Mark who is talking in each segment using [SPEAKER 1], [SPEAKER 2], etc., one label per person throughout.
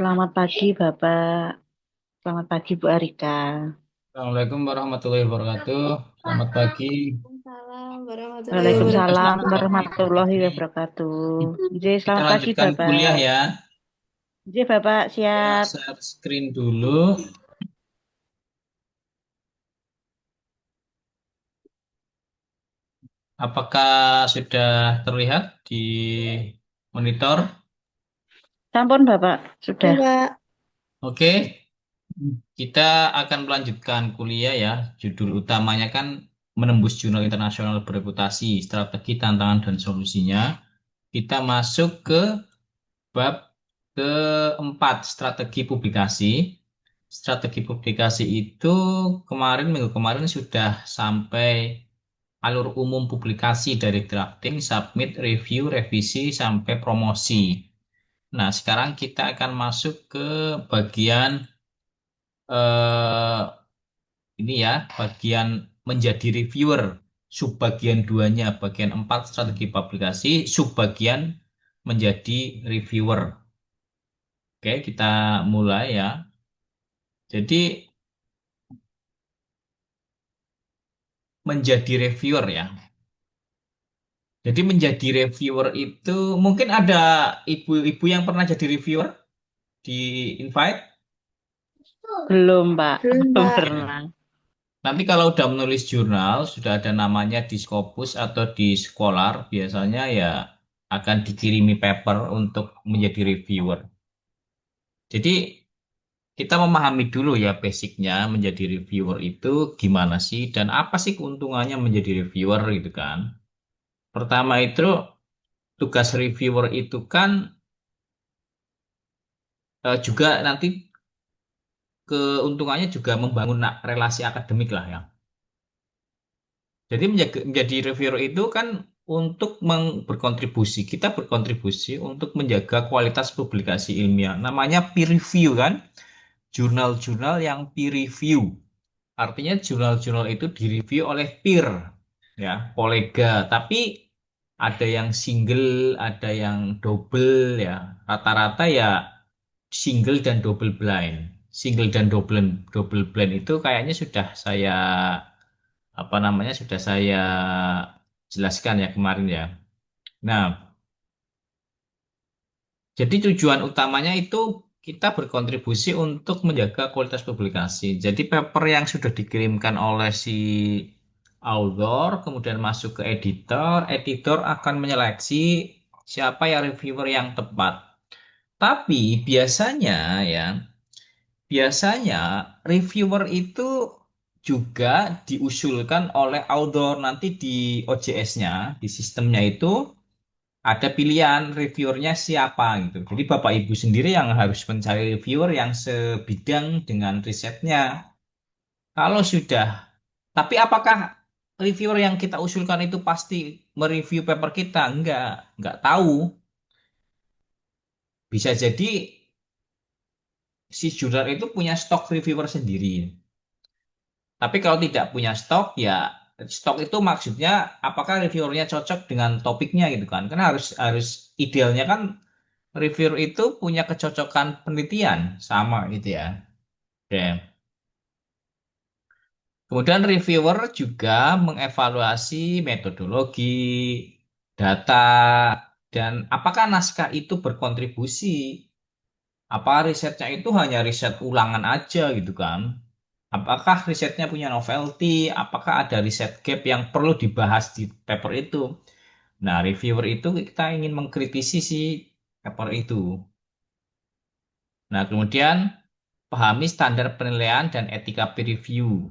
[SPEAKER 1] Selamat pagi, Bapak. Selamat pagi, Bu Arika.
[SPEAKER 2] Assalamualaikum warahmatullahi wabarakatuh. Selamat pagi.
[SPEAKER 3] Waalaikumsalam warahmatullahi
[SPEAKER 2] Aktivitas
[SPEAKER 1] Waalaikumsalam
[SPEAKER 2] apa
[SPEAKER 3] wabarakatuh.
[SPEAKER 2] nih
[SPEAKER 1] warahmatullahi
[SPEAKER 2] pagi ini?
[SPEAKER 1] wabarakatuh. Jadi,
[SPEAKER 2] Kita
[SPEAKER 1] selamat pagi,
[SPEAKER 2] lanjutkan kuliah
[SPEAKER 1] Bapak.
[SPEAKER 2] ya.
[SPEAKER 1] Jadi, Bapak
[SPEAKER 2] Ya,
[SPEAKER 1] siap.
[SPEAKER 2] share screen dulu. Apakah sudah terlihat di monitor?
[SPEAKER 1] Sampun, Bapak. Sudah.
[SPEAKER 3] Mbak,
[SPEAKER 2] Oke, kita akan melanjutkan kuliah ya. Judul utamanya kan menembus jurnal internasional bereputasi, strategi, tantangan, dan solusinya. Kita masuk ke bab keempat, strategi publikasi. Strategi publikasi itu minggu kemarin sudah sampai alur umum publikasi dari drafting, submit, review, revisi, sampai promosi. Nah, sekarang kita akan masuk ke bagian eh, ini ya, bagian menjadi reviewer. Subbagian duanya, bagian 4 strategi publikasi, subbagian menjadi reviewer. Oke, kita mulai ya. Jadi menjadi reviewer ya. Jadi menjadi reviewer itu mungkin ada ibu-ibu yang pernah jadi reviewer di invite.
[SPEAKER 1] Belum, Pak.
[SPEAKER 3] belum
[SPEAKER 1] Belum
[SPEAKER 3] Mbak.
[SPEAKER 1] pernah.
[SPEAKER 2] Nanti kalau udah menulis jurnal, sudah ada namanya di Scopus atau di Scholar, biasanya ya akan dikirimi paper untuk menjadi reviewer. Jadi kita memahami dulu ya basicnya menjadi reviewer itu gimana sih dan apa sih keuntungannya menjadi reviewer gitu kan. Pertama itu tugas reviewer itu kan juga nanti keuntungannya juga membangun relasi akademik lah ya. Jadi menjadi reviewer itu kan untuk berkontribusi, kita berkontribusi untuk menjaga kualitas publikasi ilmiah. Namanya peer review kan, jurnal-jurnal yang peer review. Artinya jurnal-jurnal itu direview oleh peer, ya, kolega. Tapi ada yang single, ada yang double, ya. Rata-rata ya single dan double blind. Single dan double double blind itu kayaknya sudah saya sudah saya jelaskan ya kemarin ya. Nah, jadi tujuan utamanya itu kita berkontribusi untuk menjaga kualitas publikasi. Jadi paper yang sudah dikirimkan oleh si author kemudian masuk ke editor, editor akan menyeleksi siapa ya reviewer yang tepat. Tapi biasanya reviewer itu juga diusulkan oleh author nanti di OJS-nya, di sistemnya itu ada pilihan reviewernya siapa gitu. Jadi Bapak Ibu sendiri yang harus mencari reviewer yang sebidang dengan risetnya. Kalau sudah, tapi apakah reviewer yang kita usulkan itu pasti mereview paper kita? Enggak tahu. Bisa jadi si jurnal itu punya stok reviewer sendiri. Tapi kalau tidak punya stok, ya stok itu maksudnya apakah reviewernya cocok dengan topiknya gitu kan? Karena harus harus idealnya kan reviewer itu punya kecocokan penelitian sama gitu ya. Oke. Kemudian reviewer juga mengevaluasi metodologi, data, dan apakah naskah itu berkontribusi. Apa risetnya itu hanya riset ulangan aja gitu kan? Apakah risetnya punya novelty? Apakah ada riset gap yang perlu dibahas di paper itu? Nah, reviewer itu kita ingin mengkritisi si paper itu. Nah, kemudian pahami standar penilaian dan etika peer review.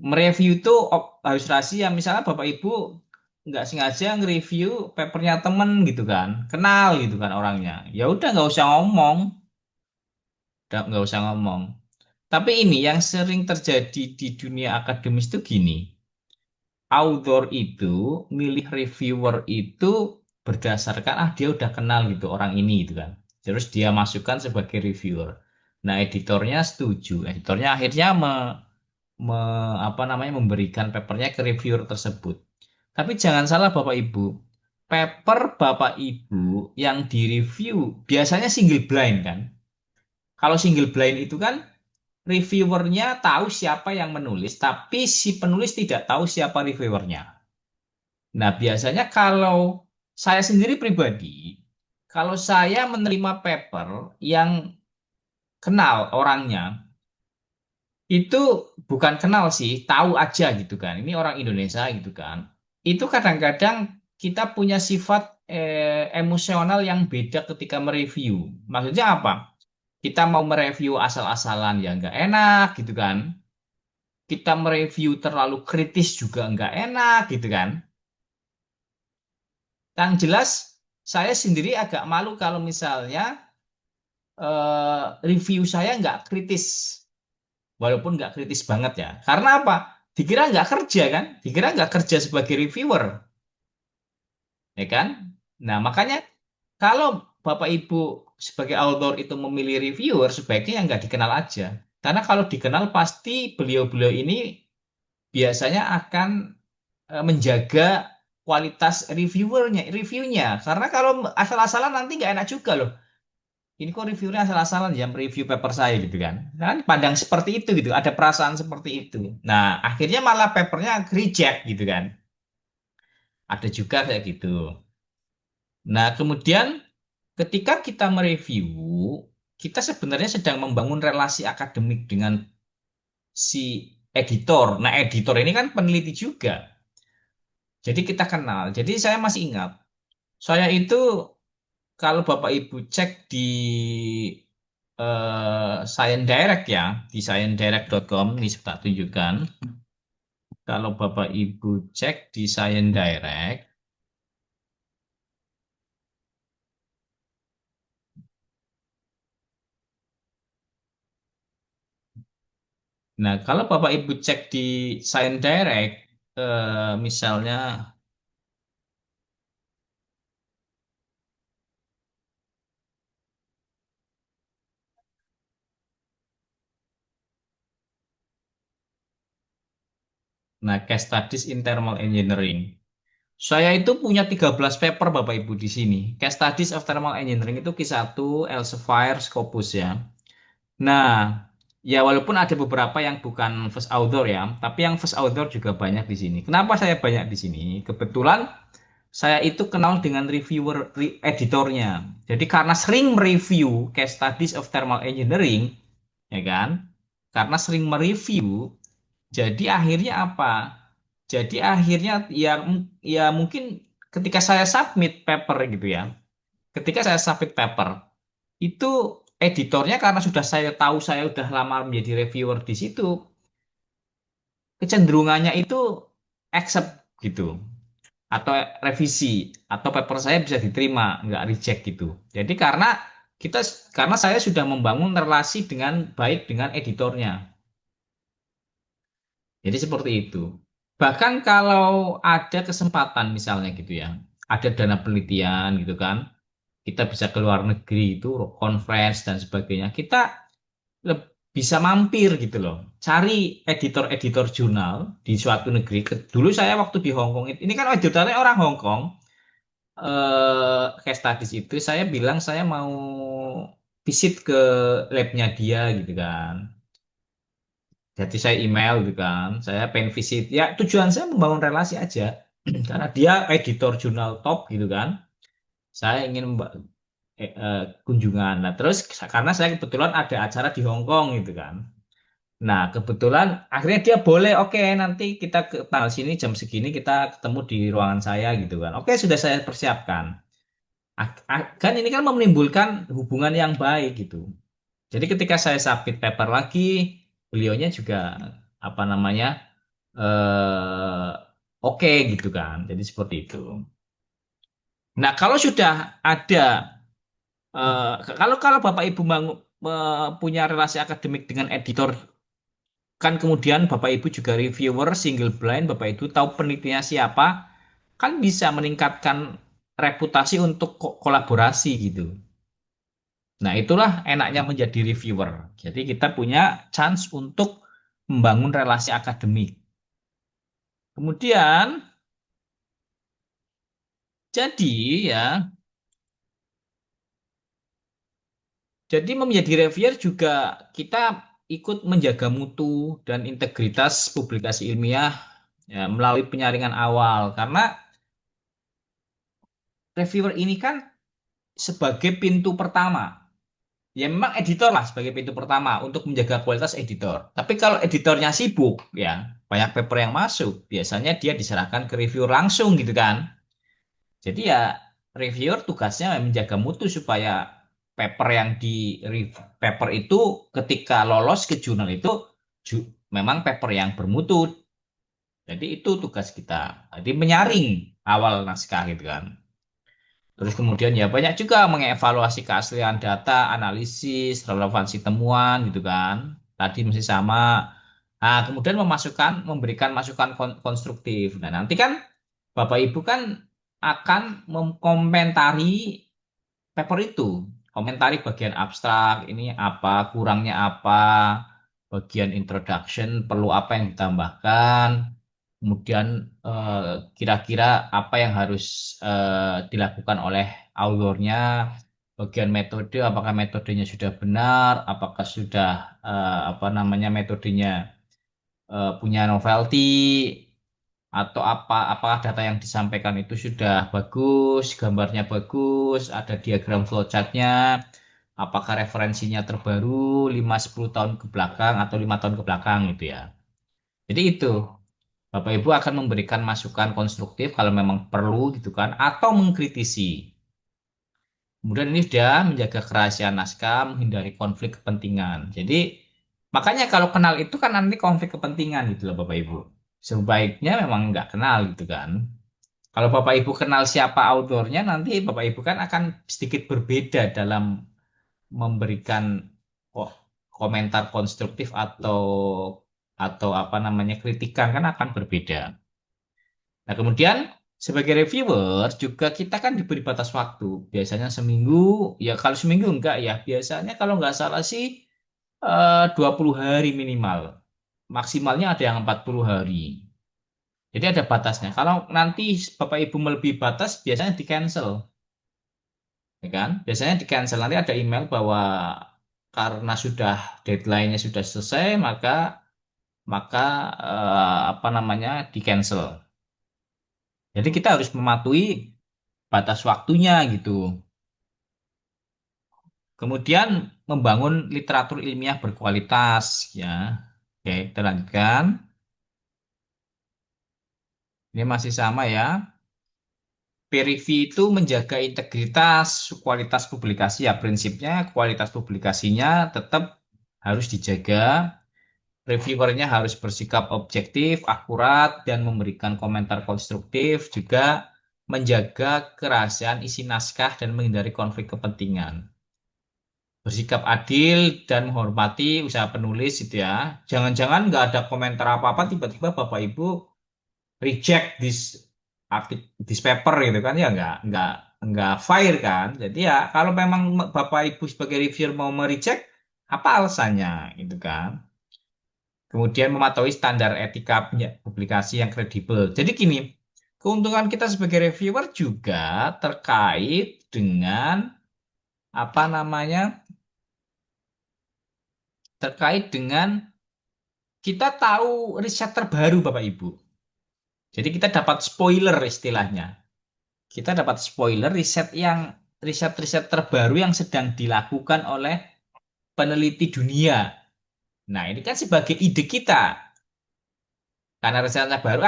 [SPEAKER 2] Mereview itu harus rahasia. Misalnya Bapak Ibu nggak sengaja nge-review papernya temen gitu kan, kenal gitu kan orangnya. Ya udah nggak usah ngomong. Tapi ini yang sering terjadi di dunia akademis itu gini. Author itu milih reviewer itu berdasarkan dia udah kenal gitu orang ini gitu kan. Terus dia masukkan sebagai reviewer. Nah, editornya setuju. Editornya akhirnya memberikan papernya ke reviewer tersebut. Tapi jangan salah Bapak Ibu. Paper Bapak Ibu yang direview biasanya single blind kan. Kalau single blind itu kan reviewernya tahu siapa yang menulis, tapi si penulis tidak tahu siapa reviewernya. Nah, biasanya kalau saya sendiri pribadi, kalau saya menerima paper yang kenal orangnya, itu bukan kenal sih, tahu aja gitu kan. Ini orang Indonesia gitu kan. Itu kadang-kadang kita punya sifat emosional yang beda ketika mereview. Maksudnya apa? Kita mau mereview asal-asalan ya nggak enak gitu kan. Kita mereview terlalu kritis juga nggak enak gitu kan. Yang jelas saya sendiri agak malu kalau misalnya review saya nggak kritis. Walaupun nggak kritis banget ya. Karena apa? Dikira nggak kerja kan? Dikira nggak kerja sebagai reviewer, ya kan? Nah, makanya kalau Bapak Ibu sebagai author itu memilih reviewer, sebaiknya yang nggak dikenal aja. Karena kalau dikenal pasti beliau-beliau ini biasanya akan menjaga kualitas reviewnya. Karena kalau asal-asalan nanti nggak enak juga loh. Ini kok reviewnya asal-asalan ya review paper saya gitu kan. Kan pandang seperti itu gitu, ada perasaan seperti itu. Nah, akhirnya malah papernya reject gitu kan. Ada juga kayak gitu. Nah, kemudian ketika kita mereview, kita sebenarnya sedang membangun relasi akademik dengan si editor. Nah, editor ini kan peneliti juga. Jadi kita kenal. Jadi saya masih ingat, saya itu kalau Bapak Ibu cek di Science Direct ya, di sciencedirect.com ini saya tak tunjukkan. Kalau Bapak Ibu cek di Science Direct, nah kalau Bapak Ibu cek di Science Direct, misalnya, nah Case Studies in Thermal Engineering. Saya itu punya 13 paper Bapak Ibu di sini. Case Studies of Thermal Engineering itu Q1, Elsevier, Scopus ya. Nah, ya walaupun ada beberapa yang bukan first author ya, tapi yang first author juga banyak di sini. Kenapa saya banyak di sini? Kebetulan saya itu kenal dengan editornya. Jadi karena sering mereview case studies of thermal engineering, ya kan? Karena sering mereview, jadi akhirnya apa? Jadi akhirnya ya mungkin ketika saya submit paper gitu ya. Ketika saya submit paper, itu editornya karena sudah saya tahu saya sudah lama menjadi reviewer di situ, kecenderungannya itu accept gitu atau revisi atau paper saya bisa diterima nggak reject gitu. Jadi kita karena saya sudah membangun relasi dengan baik dengan editornya. Jadi seperti itu. Bahkan kalau ada kesempatan misalnya gitu ya, ada dana penelitian gitu kan, kita bisa ke luar negeri itu conference dan sebagainya. Kita bisa mampir gitu loh. Cari editor-editor jurnal di suatu negeri. Dulu saya waktu di Hong Kong, ini kan editornya orang Hong Kong. Case studies itu saya bilang saya mau visit ke labnya dia gitu kan. Jadi saya email gitu kan. Saya pengen visit. Ya tujuan saya membangun relasi aja. Karena dia editor jurnal top gitu kan. Saya ingin kunjungan. Nah terus karena saya kebetulan ada acara di Hong Kong gitu kan. Nah, kebetulan akhirnya dia boleh, oke, nanti kita ke tanggal sini jam segini kita ketemu di ruangan saya gitu kan. Oke, sudah saya persiapkan. Kan ini kan menimbulkan hubungan yang baik gitu. Jadi ketika saya submit paper lagi, beliaunya juga apa namanya eh oke gitu kan. Jadi seperti itu. Nah, kalau sudah ada kalau kalau Bapak Ibu punya relasi akademik dengan editor, kan kemudian Bapak Ibu juga reviewer single blind, Bapak Ibu tahu penelitinya siapa, kan bisa meningkatkan reputasi untuk kolaborasi gitu. Nah, itulah enaknya menjadi reviewer. Jadi kita punya chance untuk membangun relasi akademik. Kemudian, jadi ya Jadi menjadi reviewer juga kita ikut menjaga mutu dan integritas publikasi ilmiah ya, melalui penyaringan awal. Karena reviewer ini kan sebagai pintu pertama. Ya memang editor lah sebagai pintu pertama untuk menjaga kualitas editor. Tapi kalau editornya sibuk, ya banyak paper yang masuk, biasanya dia diserahkan ke reviewer langsung gitu kan. Jadi ya reviewer tugasnya menjaga mutu supaya paper yang paper itu ketika lolos ke jurnal itu memang paper yang bermutu. Jadi itu tugas kita. Jadi menyaring awal naskah gitu kan. Terus kemudian ya banyak juga mengevaluasi keaslian data, analisis, relevansi temuan gitu kan. Tadi masih sama. Nah, kemudian memberikan masukan konstruktif. Nah, nanti kan Bapak Ibu kan akan mengkomentari paper itu. Komentari bagian abstrak, ini apa, kurangnya apa, bagian introduction, perlu apa yang ditambahkan, kemudian kira-kira apa yang harus dilakukan oleh autornya, bagian metode, apakah metodenya sudah benar, apakah sudah apa namanya metodenya punya novelty, atau apakah data yang disampaikan itu sudah bagus, gambarnya bagus, ada diagram flowchartnya, apakah referensinya terbaru 5-10 tahun ke belakang atau 5 tahun ke belakang gitu ya. Jadi itu Bapak Ibu akan memberikan masukan konstruktif kalau memang perlu gitu kan, atau mengkritisi. Kemudian ini sudah menjaga kerahasiaan naskah, menghindari konflik kepentingan. Jadi makanya kalau kenal itu kan nanti konflik kepentingan gitu loh Bapak Ibu. Sebaiknya memang nggak kenal gitu kan. Kalau Bapak Ibu kenal siapa autornya, nanti Bapak Ibu kan akan sedikit berbeda dalam memberikan oh, komentar konstruktif atau apa namanya kritikan kan akan berbeda. Nah, kemudian sebagai reviewer juga kita kan diberi batas waktu. Biasanya seminggu, ya kalau seminggu enggak ya, biasanya kalau nggak salah sih 20 hari minimal. Maksimalnya ada yang 40 hari. Jadi ada batasnya. Kalau nanti Bapak Ibu melebihi batas, biasanya di-cancel. Ya kan? Biasanya di-cancel. Nanti ada email bahwa karena sudah deadline-nya sudah selesai, maka apa namanya di-cancel. Jadi kita harus mematuhi batas waktunya gitu. Kemudian membangun literatur ilmiah berkualitas ya. Oke, kita lanjutkan. Ini masih sama ya. Peer review itu menjaga integritas, kualitas publikasi ya prinsipnya kualitas publikasinya tetap harus dijaga. Reviewernya harus bersikap objektif, akurat, dan memberikan komentar konstruktif, juga menjaga kerahasiaan isi naskah dan menghindari konflik kepentingan. Bersikap adil dan menghormati usaha penulis itu ya. Jangan-jangan nggak ada komentar apa-apa, tiba-tiba Bapak Ibu reject this paper gitu kan ya nggak fair kan. Jadi ya kalau memang Bapak Ibu sebagai reviewer mau mereject, apa alasannya gitu kan. Kemudian mematuhi standar etika publikasi yang kredibel. Jadi gini, keuntungan kita sebagai reviewer juga terkait dengan apa namanya? Terkait dengan kita tahu riset terbaru Bapak Ibu. Jadi kita dapat spoiler istilahnya. Kita dapat spoiler riset-riset terbaru yang sedang dilakukan oleh peneliti dunia. Nah, ini kan sebagai ide kita. Karena risetnya baru,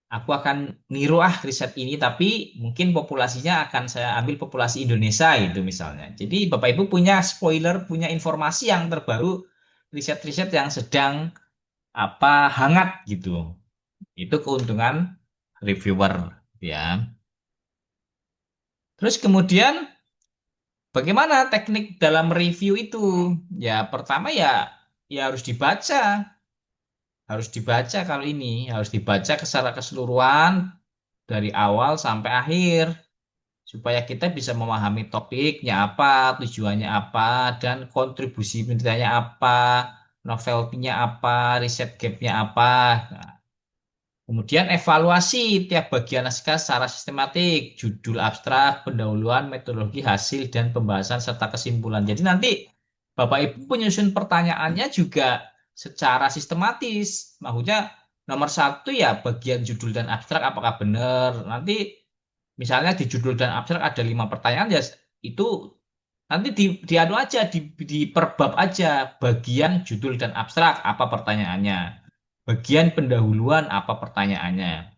[SPEAKER 2] aku akan niru riset ini, tapi mungkin populasinya akan saya ambil populasi Indonesia itu misalnya. Jadi Bapak Ibu punya spoiler, punya informasi yang terbaru, riset-riset yang sedang apa hangat gitu. Itu keuntungan reviewer ya. Terus kemudian bagaimana teknik dalam review itu? Ya pertama ya harus dibaca kalau ini, harus dibaca secara keseluruhan dari awal sampai akhir supaya kita bisa memahami topiknya apa, tujuannya apa, dan kontribusi penelitiannya apa, novelty-nya apa, riset gap-nya apa. Nah, Kemudian evaluasi tiap bagian naskah secara sistematik, judul abstrak, pendahuluan, metodologi, hasil, dan pembahasan serta kesimpulan. Jadi nanti Bapak Ibu penyusun pertanyaannya juga secara sistematis. Maksudnya nomor satu ya bagian judul dan abstrak apakah benar. Nanti misalnya di judul dan abstrak ada 5 pertanyaan ya itu nanti diadu aja di per bab aja bagian judul dan abstrak apa pertanyaannya. Bagian pendahuluan apa pertanyaannya?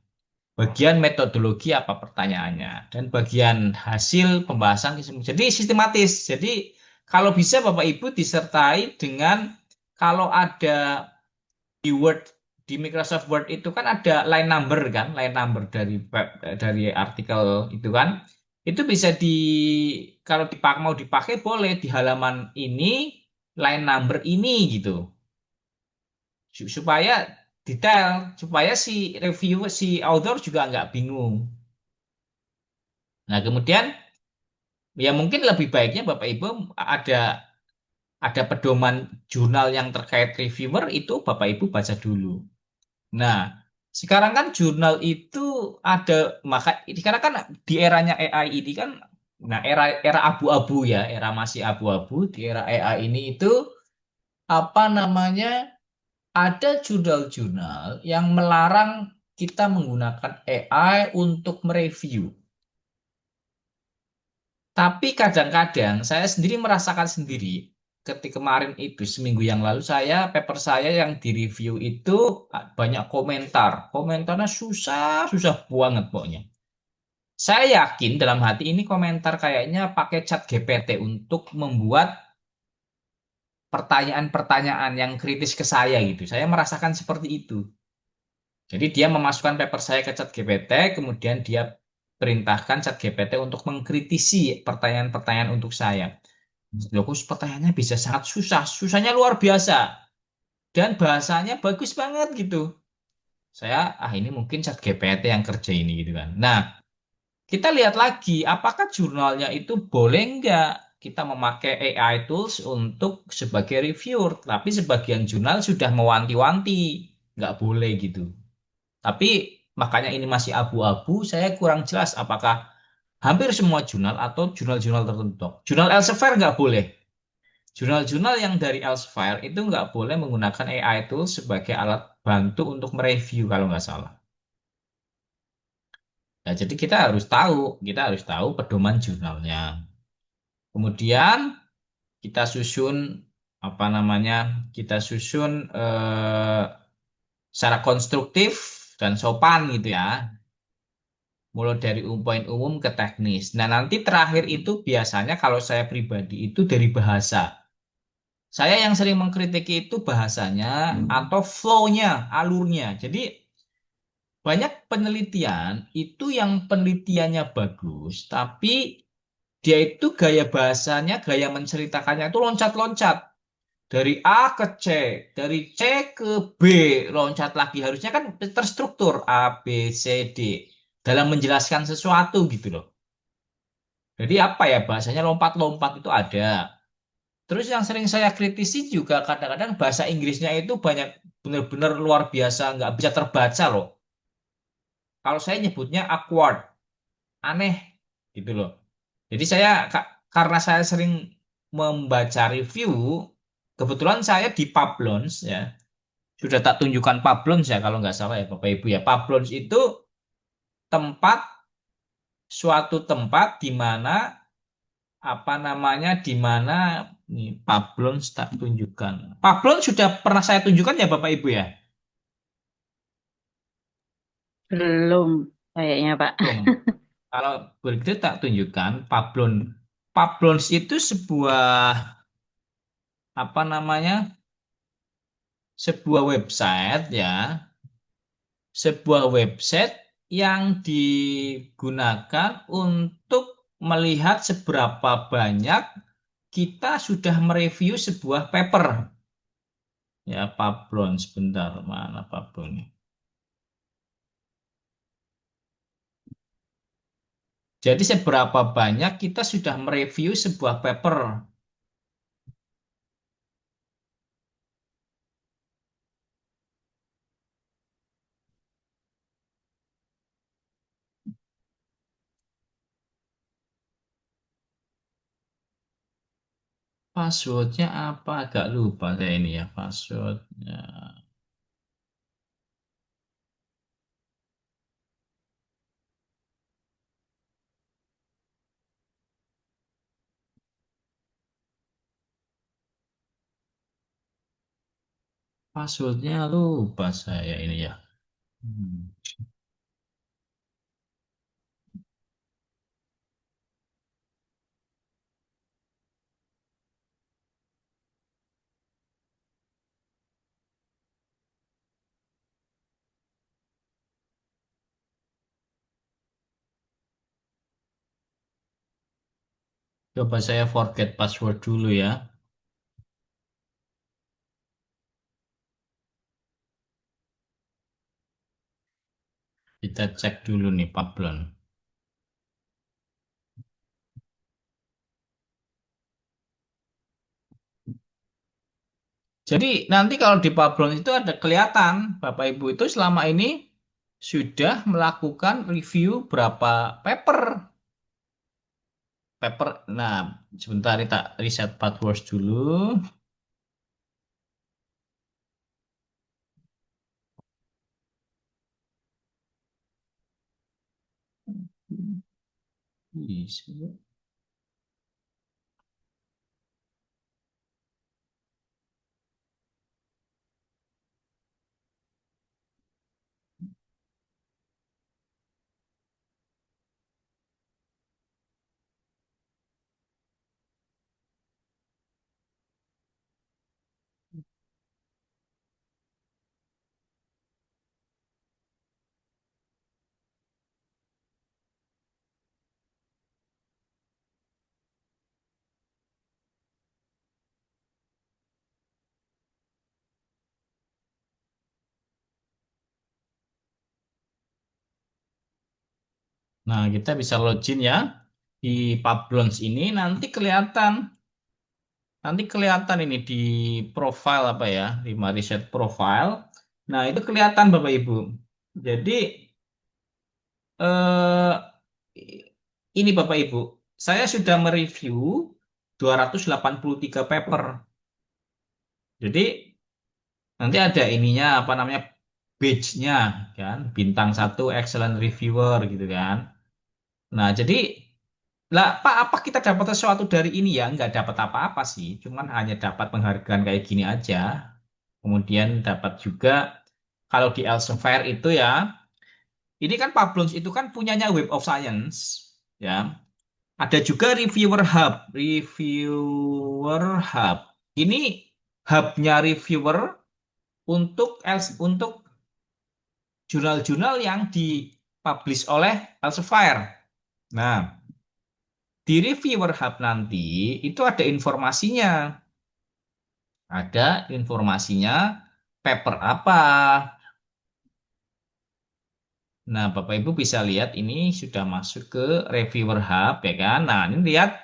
[SPEAKER 2] Bagian metodologi apa pertanyaannya? Dan bagian hasil pembahasan jadi sistematis. Jadi kalau bisa Bapak Ibu disertai dengan kalau ada di Word di Microsoft Word itu kan ada line number kan, line number dari artikel itu kan. Itu bisa kalau mau dipakai boleh di halaman ini line number ini gitu. Supaya detail, supaya si review, si author juga nggak bingung. Nah, kemudian ya mungkin lebih baiknya Bapak Ibu ada pedoman jurnal yang terkait reviewer itu Bapak Ibu baca dulu. Nah, sekarang kan jurnal itu ada sekarang kan di eranya AI ini kan nah era era abu-abu ya, era masih abu-abu di era AI ini itu apa namanya? Ada jurnal-jurnal yang melarang kita menggunakan AI untuk mereview. Tapi kadang-kadang saya sendiri merasakan sendiri. Ketika kemarin itu seminggu yang lalu paper saya yang direview itu banyak komentar. Komentarnya susah, susah banget pokoknya. Saya yakin dalam hati ini komentar kayaknya pakai chat GPT untuk membuat pertanyaan-pertanyaan yang kritis ke saya gitu. Saya merasakan seperti itu. Jadi dia memasukkan paper saya ke ChatGPT, kemudian dia perintahkan ChatGPT untuk mengkritisi pertanyaan-pertanyaan untuk saya. Loh, kok pertanyaannya bisa sangat susah, susahnya luar biasa, dan bahasanya bagus banget gitu. Ini mungkin ChatGPT yang kerja ini gitu kan. Nah, kita lihat lagi, apakah jurnalnya itu boleh nggak kita memakai AI tools untuk sebagai reviewer, tapi sebagian jurnal sudah mewanti-wanti, nggak boleh gitu. Tapi makanya ini masih abu-abu, saya kurang jelas apakah hampir semua jurnal atau jurnal-jurnal tertentu. Jurnal Elsevier nggak boleh. Jurnal-jurnal yang dari Elsevier itu nggak boleh menggunakan AI tool sebagai alat bantu untuk mereview kalau nggak salah. Nah, jadi kita harus tahu pedoman jurnalnya. Kemudian kita susun apa namanya? Kita susun secara konstruktif dan sopan gitu ya. Mulai dari poin umum ke teknis. Nah, nanti terakhir itu biasanya kalau saya pribadi itu dari bahasa. Saya yang sering mengkritiki itu bahasanya atau flow-nya, alurnya. Jadi banyak penelitian itu yang penelitiannya bagus, tapi dia itu gaya bahasanya, gaya menceritakannya itu loncat-loncat. Dari A ke C, dari C ke B, loncat lagi. Harusnya kan terstruktur A, B, C, D. Dalam menjelaskan sesuatu gitu loh. Jadi apa ya bahasanya lompat-lompat itu ada. Terus yang sering saya kritisi juga kadang-kadang bahasa Inggrisnya itu banyak benar-benar luar biasa nggak bisa terbaca loh. Kalau saya nyebutnya awkward, aneh gitu loh. Jadi karena saya sering membaca review, kebetulan saya di Pablons ya sudah tak tunjukkan Pablons ya kalau nggak salah ya Bapak Ibu ya. Pablons itu tempat suatu tempat di mana apa namanya di mana nih Pablon tak tunjukkan. Pablon sudah pernah saya tunjukkan ya Bapak Ibu ya?
[SPEAKER 1] Belum kayaknya, Pak.
[SPEAKER 2] Belum. Kalau begitu tak tunjukkan Pablon. Pablons itu sebuah apa namanya? Sebuah website ya, sebuah website yang digunakan untuk melihat seberapa banyak kita sudah mereview sebuah paper. Ya, Pablon sebentar, mana Pablon? Jadi seberapa banyak kita sudah mereview sebuah paper. Passwordnya apa? Agak lupa saya ini ya passwordnya. Passwordnya lupa saya ini ya. Hmm. Coba saya forget password dulu ya. Kita cek dulu nih Pablon. Jadi nanti kalau di Pablon itu ada kelihatan Bapak Ibu itu selama ini sudah melakukan review berapa paper. Paper. Nah, sebentar kita reset password dulu. Bisa. Nah, kita bisa login ya di Pablons ini nanti kelihatan ini di profile apa ya, di Mariset profile. Nah, itu kelihatan Bapak Ibu. Jadi eh, ini Bapak Ibu, saya sudah mereview 283 paper. Jadi nanti ada ininya apa namanya badge-nya kan, bintang satu excellent reviewer gitu kan. Nah, jadi lah, Pak, apa kita dapat sesuatu dari ini ya? Nggak dapat apa-apa sih, cuman hanya dapat penghargaan kayak gini aja. Kemudian dapat juga kalau di Elsevier itu ya, ini kan Pablons itu kan punyanya Web of Science, ya. Ada juga Reviewer Hub, Reviewer Hub. Ini hubnya reviewer untuk jurnal-jurnal yang dipublish oleh Elsevier. Nah, di Reviewer Hub nanti itu ada informasinya. Ada informasinya paper apa. Nah, Bapak Ibu bisa lihat ini sudah masuk ke Reviewer Hub ya kan. Nah, ini lihat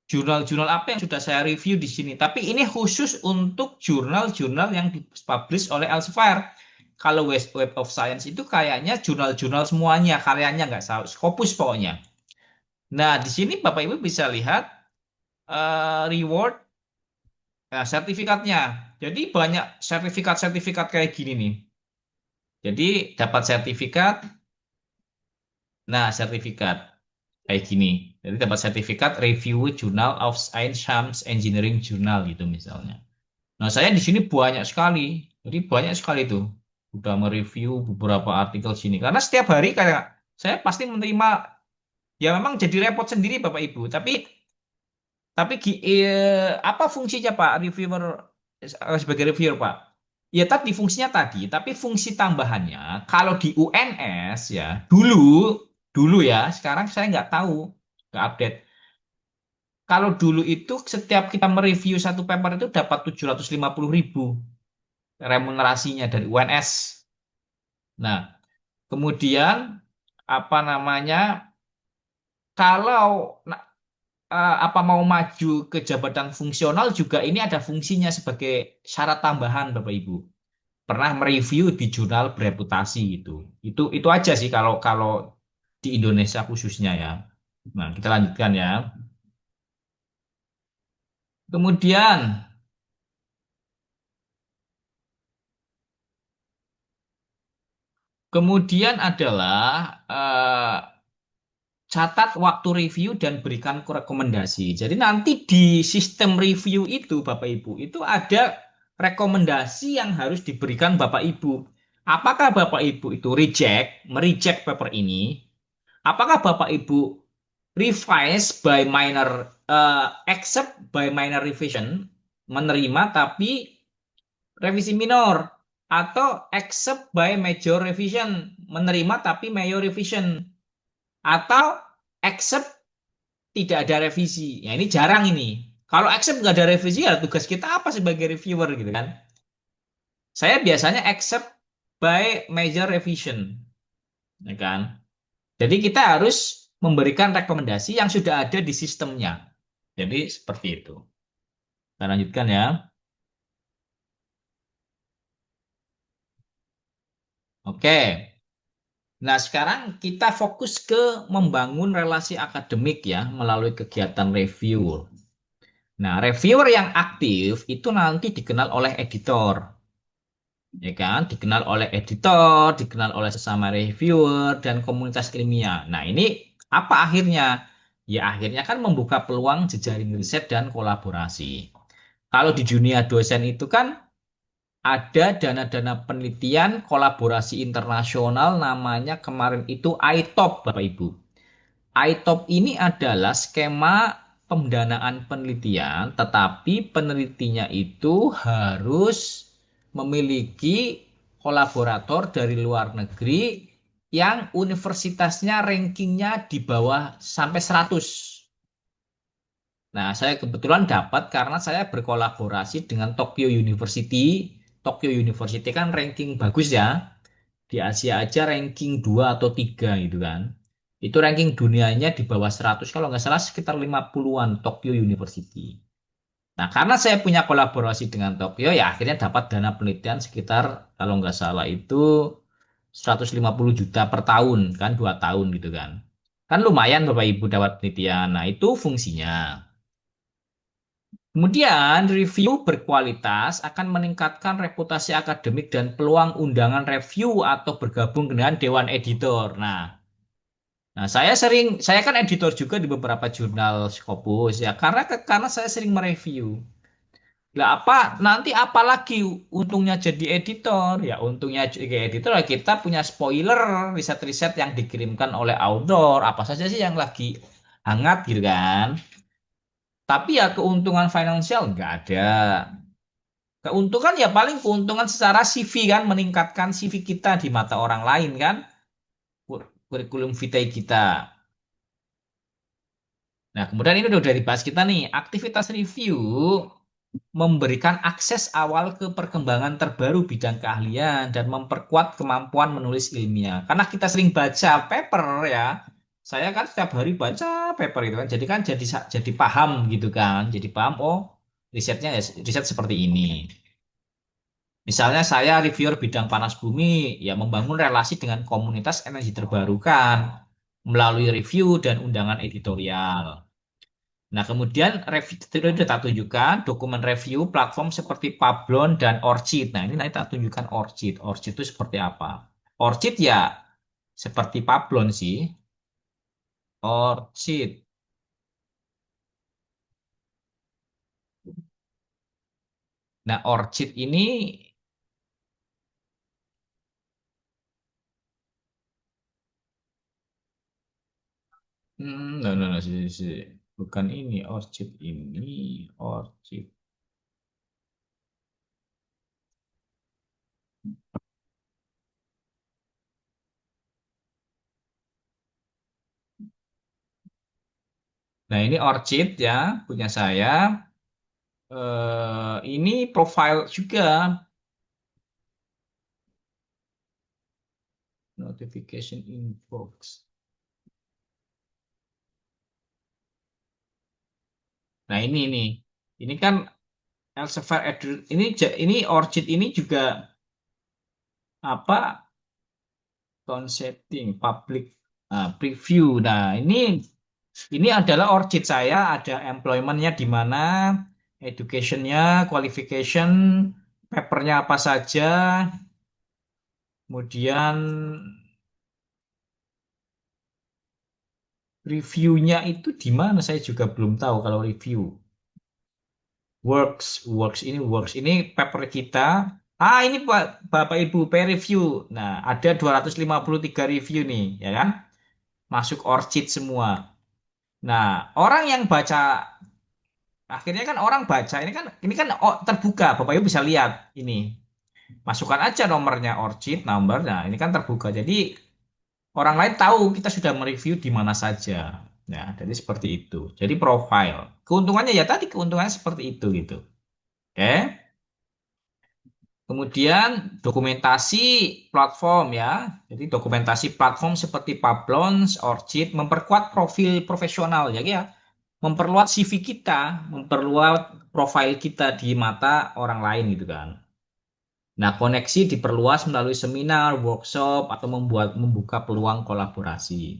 [SPEAKER 2] jurnal-jurnal apa yang sudah saya review di sini. Tapi ini khusus untuk jurnal-jurnal yang dipublish oleh Elsevier. Kalau Web of Science itu kayaknya jurnal-jurnal semuanya, karyanya nggak salah, Scopus pokoknya. Nah, di sini Bapak Ibu bisa lihat reward, nah, sertifikatnya. Jadi banyak sertifikat-sertifikat kayak gini nih. Jadi dapat sertifikat, nah sertifikat kayak gini. Jadi dapat sertifikat Review Journal of Science Engineering Journal gitu misalnya. Nah saya di sini banyak sekali, jadi banyak sekali tuh udah mereview beberapa artikel sini. Karena setiap hari kayak saya pasti menerima, ya memang jadi repot sendiri Bapak Ibu. Tapi apa fungsinya Pak reviewer sebagai reviewer Pak? Ya tadi fungsinya tadi, tapi fungsi tambahannya kalau di UNS ya dulu dulu ya, sekarang saya nggak tahu, nggak update. Kalau dulu itu setiap kita mereview satu paper itu dapat 750.000 remunerasinya dari UNS. Nah, kemudian apa namanya? Kalau apa mau maju ke jabatan fungsional juga ini ada fungsinya sebagai syarat tambahan Bapak Ibu. Pernah mereview di jurnal bereputasi gitu. Itu aja sih kalau kalau di Indonesia khususnya ya. Nah, kita lanjutkan ya. Kemudian, kemudian adalah catat waktu review dan berikan rekomendasi. Jadi nanti di sistem review itu, Bapak Ibu, itu ada rekomendasi yang harus diberikan Bapak Ibu. Apakah Bapak Ibu itu mereject paper ini? Apakah Bapak Ibu revise by minor, accept by minor revision, menerima tapi revisi minor, atau accept by major revision, menerima tapi major revision, atau accept tidak ada revisi. Ya ini jarang ini. Kalau accept nggak ada revisi ya tugas kita apa sebagai reviewer gitu kan? Saya biasanya accept by major revision, ya kan? Jadi kita harus memberikan rekomendasi yang sudah ada di sistemnya. Jadi seperti itu. Kita lanjutkan ya. Oke. Nah, sekarang kita fokus ke membangun relasi akademik ya melalui kegiatan review. Nah, reviewer yang aktif itu nanti dikenal oleh editor, ya kan? Dikenal oleh editor, dikenal oleh sesama reviewer dan komunitas ilmiah. Nah, ini apa akhirnya? Ya, akhirnya kan membuka peluang jejaring riset dan kolaborasi. Kalau di dunia dosen itu kan ada dana-dana penelitian kolaborasi internasional namanya kemarin itu ITOP, Bapak Ibu. ITOP ini adalah skema pendanaan penelitian, tetapi penelitinya itu harus memiliki kolaborator dari luar negeri yang universitasnya rankingnya di bawah sampai 100. Nah, saya kebetulan dapat karena saya berkolaborasi dengan Tokyo University. Tokyo University kan ranking bagus ya. Di Asia aja ranking 2 atau 3 gitu kan. Itu ranking dunianya di bawah 100 kalau nggak salah sekitar 50-an Tokyo University. Nah, karena saya punya kolaborasi dengan Tokyo ya akhirnya dapat dana penelitian sekitar kalau nggak salah itu 150 juta per tahun kan 2 tahun gitu kan. Kan lumayan Bapak Ibu dapat penelitian. Nah, itu fungsinya. Kemudian, review berkualitas akan meningkatkan reputasi akademik dan peluang undangan review atau bergabung dengan dewan editor. Saya kan editor juga di beberapa jurnal Scopus ya, karena saya sering mereview. Lah nanti apalagi untungnya jadi editor? Ya untungnya jadi editor ya kita punya spoiler riset-riset yang dikirimkan oleh author, apa saja sih yang lagi hangat gitu kan. Tapi ya keuntungan finansial nggak ada. Keuntungan ya paling keuntungan secara CV kan, meningkatkan CV kita di mata orang lain kan, kurikulum vitae kita. Nah, kemudian ini udah dibahas kita nih, aktivitas review memberikan akses awal ke perkembangan terbaru bidang keahlian dan memperkuat kemampuan menulis ilmiah. Karena kita sering baca paper ya, saya kan setiap hari baca paper itu kan, jadi jadi paham gitu kan, jadi paham oh risetnya ya riset seperti ini. Misalnya saya reviewer bidang panas bumi, ya membangun relasi dengan komunitas energi terbarukan melalui review dan undangan editorial. Nah, kemudian review itu kita tunjukkan dokumen review platform seperti Pablon dan Orchid. Nah, ini nanti kita tunjukkan Orchid. Orchid itu seperti apa? Orchid ya seperti Pablon sih. Orchid. Nah, Orchid ini no, bukan ini Orchid ini Orchid. Nah, ini Orchid ya punya saya. Ini profile juga notification inbox. Nah, ini kan Elsevier ini Orchid ini juga apa concepting public preview. Nah, ini adalah Orchid saya ada employmentnya di mana, education-nya, qualification, papernya apa saja, kemudian reviewnya itu di mana saya juga belum tahu kalau review. Works ini paper kita. Ini Bapak Ibu peer review. Nah, ada 253 review nih, ya kan? Masuk ORCID semua. Nah, orang yang baca akhirnya kan orang baca ini kan terbuka. Bapak Ibu bisa lihat ini. Masukkan aja nomornya ORCID, number. Nah, ini kan terbuka. Jadi orang lain tahu kita sudah mereview di mana saja. Ya, jadi seperti itu. Jadi profile. Keuntungannya ya tadi keuntungannya seperti itu gitu. Oke. Kemudian dokumentasi platform ya. Jadi dokumentasi platform seperti Pablons, Orchid memperkuat profil profesional ya. Memperluas CV kita, memperluas profil kita di mata orang lain gitu kan. Nah, koneksi diperluas melalui seminar, workshop atau membuka peluang kolaborasi.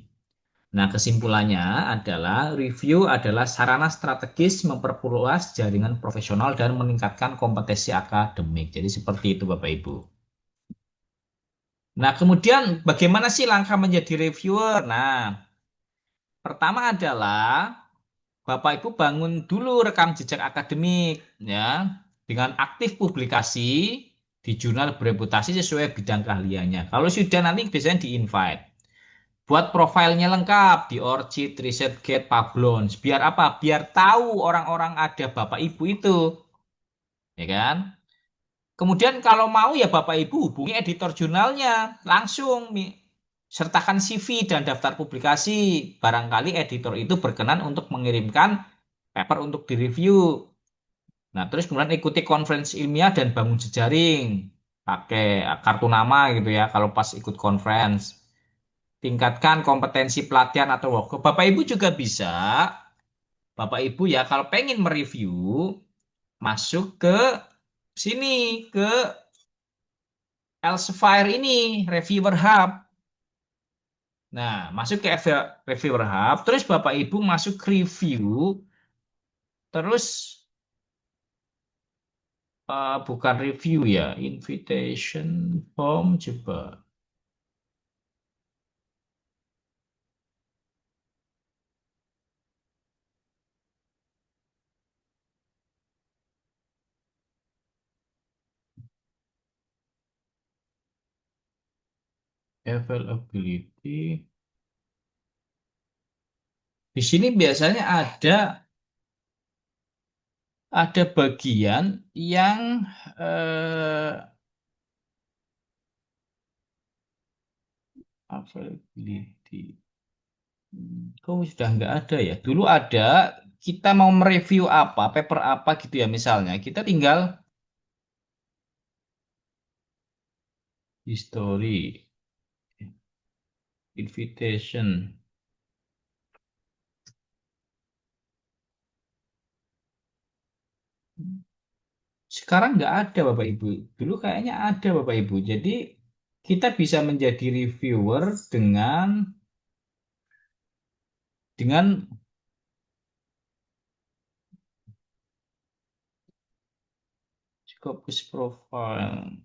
[SPEAKER 2] Nah, kesimpulannya adalah review adalah sarana strategis memperluas jaringan profesional dan meningkatkan kompetensi akademik. Jadi seperti itu Bapak Ibu. Nah, kemudian bagaimana sih langkah menjadi reviewer? Nah, pertama adalah Bapak Ibu bangun dulu rekam jejak akademik ya dengan aktif publikasi di jurnal bereputasi sesuai bidang keahliannya. Kalau sudah nanti biasanya di-invite. Buat profilnya lengkap di Orchid, ResearchGate, Pablons. Biar apa? Biar tahu orang-orang ada Bapak Ibu itu. Ya kan? Kemudian kalau mau ya Bapak Ibu hubungi editor jurnalnya. Langsung sertakan CV dan daftar publikasi. Barangkali editor itu berkenan untuk mengirimkan paper untuk direview. Nah, terus kemudian ikuti konferensi ilmiah dan bangun jejaring. Pakai kartu nama gitu ya kalau pas ikut conference. Tingkatkan kompetensi pelatihan atau workshop. Bapak Ibu juga bisa, Bapak Ibu ya, kalau pengen mereview, masuk ke sini, ke Elsevier ini, Reviewer Hub. Nah, masuk ke Reviewer Hub, terus Bapak Ibu masuk ke review, terus bukan review ya, invitation form coba. Availability. Di sini biasanya ada bagian yang availability. Kok sudah nggak ada ya? Dulu ada, kita mau mereview apa, paper apa gitu ya misalnya. Kita tinggal history, invitation. Sekarang nggak ada Bapak Ibu. Dulu kayaknya ada Bapak Ibu. Jadi kita bisa menjadi reviewer dengan Scopus profile.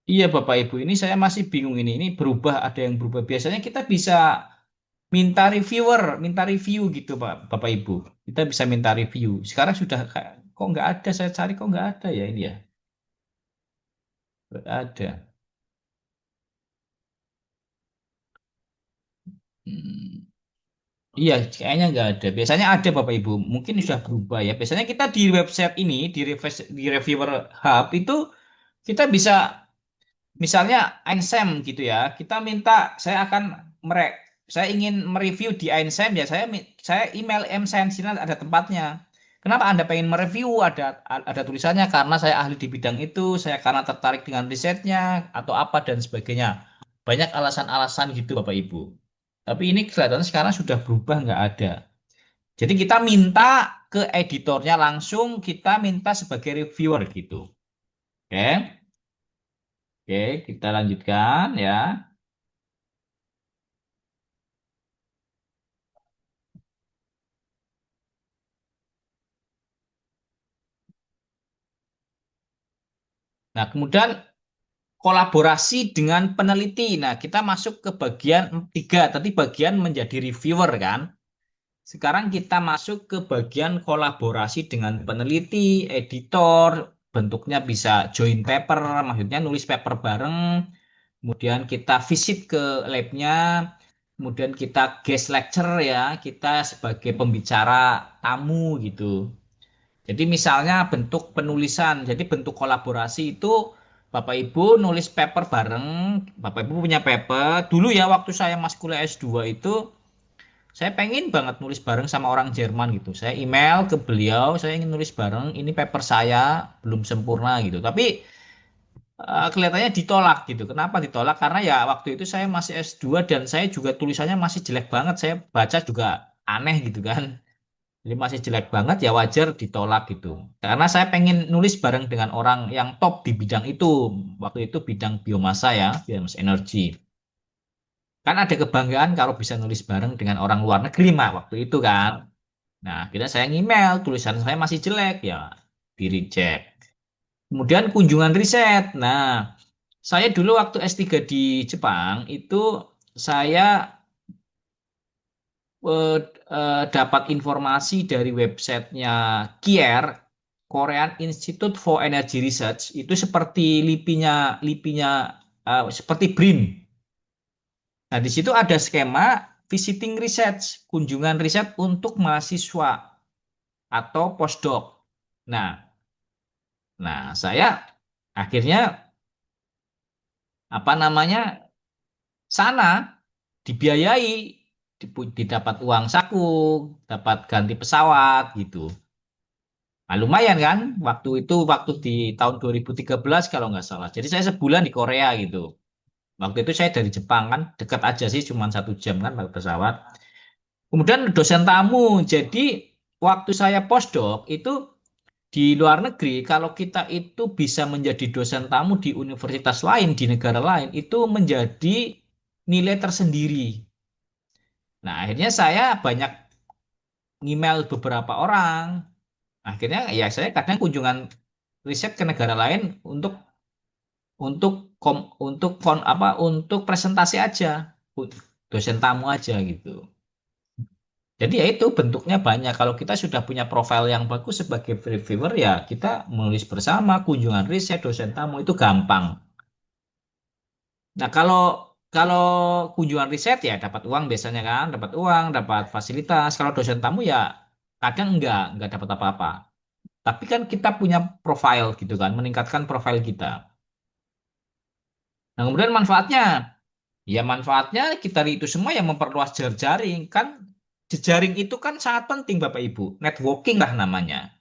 [SPEAKER 2] Iya Bapak Ibu, ini saya masih bingung ini. Ini berubah, ada yang berubah. Biasanya kita bisa minta review gitu Pak, Bapak Ibu. Kita bisa minta review. Sekarang sudah kok nggak ada, saya cari kok nggak ada ya ini ya. Nggak ada. Hmm, iya, kayaknya nggak ada. Biasanya ada Bapak Ibu. Mungkin sudah berubah ya. Biasanya kita di website ini, di Reviewer Hub itu kita bisa misalnya Ainsem gitu ya. Kita minta saya ingin mereview di Ainsem ya saya email Msen sini ada tempatnya. Kenapa Anda pengen mereview? Ada tulisannya karena saya ahli di bidang itu, saya karena tertarik dengan risetnya atau apa dan sebagainya. Banyak alasan-alasan gitu Bapak Ibu. Tapi ini kelihatan sekarang sudah berubah nggak ada. Jadi kita minta ke editornya langsung, kita minta sebagai reviewer gitu. Oke, oke, kita lanjutkan ya. Nah, kemudian kolaborasi dengan peneliti. Nah, kita masuk ke bagian tiga. Tadi bagian menjadi reviewer kan. Sekarang kita masuk ke bagian kolaborasi dengan peneliti, editor. Bentuknya bisa join paper, maksudnya nulis paper bareng. Kemudian kita visit ke labnya. Kemudian kita guest lecture ya. Kita sebagai pembicara tamu gitu. Jadi misalnya bentuk penulisan, jadi bentuk kolaborasi itu Bapak Ibu nulis paper bareng, Bapak Ibu punya paper. Dulu ya waktu saya mas kuliah S2 itu, saya pengen banget nulis bareng sama orang Jerman gitu. Saya email ke beliau, saya ingin nulis bareng, ini paper saya belum sempurna gitu. Tapi kelihatannya ditolak gitu. Kenapa ditolak? Karena ya waktu itu saya masih S2 dan saya juga tulisannya masih jelek banget. Saya baca juga aneh gitu kan. Jadi masih jelek banget ya wajar ditolak gitu. Karena saya pengen nulis bareng dengan orang yang top di bidang itu. Waktu itu bidang biomasa ya, biomasa energi. Kan ada kebanggaan kalau bisa nulis bareng dengan orang luar negeri mah waktu itu kan. Nah, akhirnya saya ngemail, tulisan saya masih jelek ya, di reject. Kemudian kunjungan riset. Nah, saya dulu waktu S3 di Jepang itu saya eh, dapat informasi dari websitenya KIER, Korean Institute for Energy Research, itu seperti lipinya seperti BRIN. Nah, di situ ada skema visiting research, kunjungan riset untuk mahasiswa atau postdoc. Nah, saya akhirnya apa namanya sana dibiayai, didapat uang saku, dapat ganti pesawat gitu. Nah, lumayan kan, waktu di tahun 2013 kalau nggak salah. Jadi saya sebulan di Korea gitu. Waktu itu saya dari Jepang kan, dekat aja sih, cuma 1 jam kan pakai pesawat. Kemudian dosen tamu, jadi waktu saya postdoc itu di luar negeri, kalau kita itu bisa menjadi dosen tamu di universitas lain, di negara lain, itu menjadi nilai tersendiri. Nah, akhirnya saya banyak email beberapa orang. Akhirnya ya saya kadang kunjungan riset ke negara lain untuk presentasi aja, dosen tamu aja gitu. Jadi ya itu bentuknya banyak. Kalau kita sudah punya profil yang bagus sebagai reviewer ya kita menulis bersama, kunjungan riset, dosen tamu itu gampang. Nah, kalau kalau kunjungan riset ya dapat uang biasanya kan, dapat uang, dapat fasilitas. Kalau dosen tamu ya kadang enggak dapat apa-apa. Tapi kan kita punya profil gitu kan, meningkatkan profil kita. Nah, kemudian manfaatnya, ya manfaatnya kita itu semua yang memperluas jejaring kan. Jejaring itu kan sangat penting Bapak Ibu. Networking lah namanya.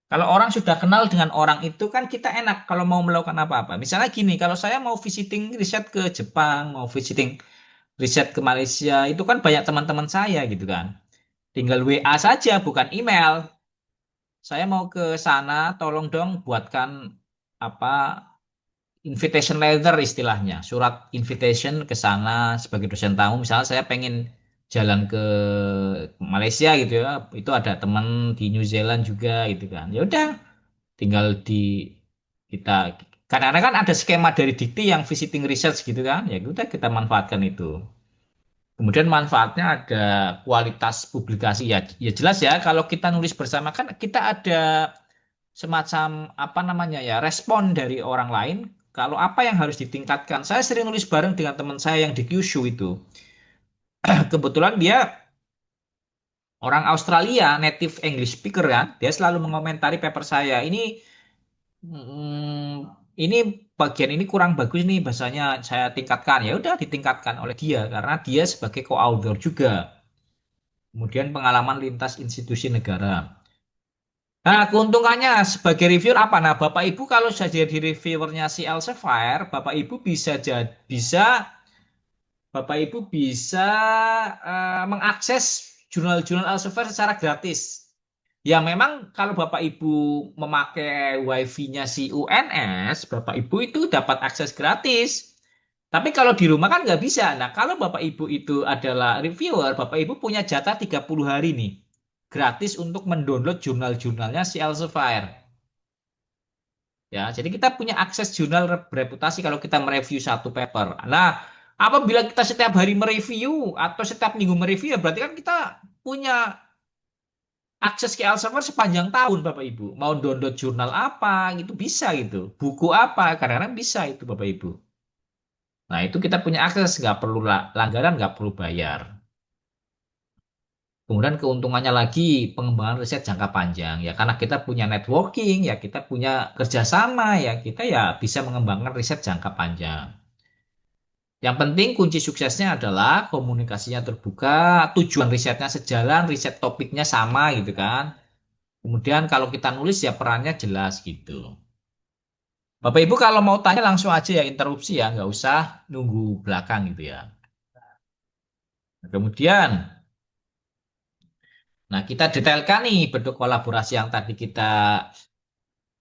[SPEAKER 2] Kalau orang sudah kenal dengan orang itu kan kita enak kalau mau melakukan apa-apa. Misalnya gini, kalau saya mau visiting riset ke Jepang, mau visiting riset ke Malaysia, itu kan banyak teman-teman saya gitu kan. Tinggal WA saja, bukan email. Saya mau ke sana, tolong dong buatkan apa invitation letter istilahnya, surat invitation ke sana sebagai dosen tamu. Misalnya saya pengen jalan ke Malaysia gitu ya, itu ada teman di New Zealand juga gitu kan. Ya udah, tinggal di kita kadang-kadang kan ada skema dari Dikti yang visiting research gitu kan. Ya udah kita manfaatkan itu. Kemudian manfaatnya ada kualitas publikasi ya. Ya jelas ya kalau kita nulis bersama kan kita ada semacam apa namanya ya respon dari orang lain kalau apa yang harus ditingkatkan. Saya sering nulis bareng dengan teman saya yang di Kyushu itu. Kebetulan dia orang Australia, native English speaker kan. Dia selalu mengomentari paper saya. Ini bagian ini kurang bagus nih bahasanya saya tingkatkan. Ya udah ditingkatkan oleh dia karena dia sebagai co-author juga. Kemudian pengalaman lintas institusi negara. Nah, keuntungannya sebagai reviewer apa? Nah, Bapak Ibu kalau sudah jadi reviewernya si Elsevier, Bapak Ibu bisa mengakses jurnal-jurnal Elsevier secara gratis. Ya memang kalau Bapak Ibu memakai WiFi-nya si UNS, Bapak Ibu itu dapat akses gratis. Tapi kalau di rumah kan nggak bisa. Nah, kalau Bapak Ibu itu adalah reviewer, Bapak Ibu punya jatah 30 hari nih. Gratis untuk mendownload jurnal-jurnalnya si Elsevier. Ya, jadi kita punya akses jurnal bereputasi kalau kita mereview satu paper. Nah, apabila kita setiap hari mereview atau setiap minggu mereview, berarti kan kita punya akses ke Elsevier sepanjang tahun, Bapak Ibu. Mau download jurnal apa, gitu bisa gitu. Buku apa, kadang-kadang bisa itu, Bapak Ibu. Nah, itu kita punya akses, nggak perlu langganan, nggak perlu bayar. Kemudian keuntungannya lagi pengembangan riset jangka panjang ya karena kita punya networking ya kita punya kerjasama ya kita ya bisa mengembangkan riset jangka panjang. Yang penting kunci suksesnya adalah komunikasinya terbuka, tujuan risetnya sejalan, riset topiknya sama gitu kan. Kemudian kalau kita nulis ya perannya jelas gitu. Bapak Ibu kalau mau tanya langsung aja ya interupsi ya, nggak usah nunggu belakang gitu ya. Nah, kemudian, nah kita detailkan nih bentuk kolaborasi yang tadi kita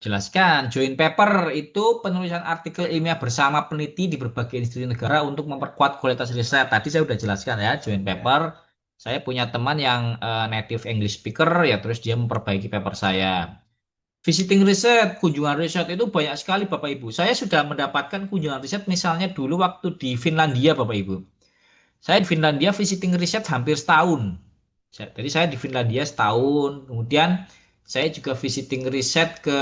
[SPEAKER 2] jelaskan. Joint paper itu penulisan artikel ilmiah bersama peneliti di berbagai institusi negara untuk memperkuat kualitas riset. Tadi saya sudah jelaskan ya, joint paper. Saya punya teman yang native English speaker ya, terus dia memperbaiki paper saya. Visiting riset, kunjungan riset itu banyak sekali Bapak Ibu. Saya sudah mendapatkan kunjungan riset misalnya dulu waktu di Finlandia Bapak Ibu. Saya di Finlandia visiting riset hampir setahun. Jadi saya di Finlandia setahun. Kemudian saya juga visiting riset ke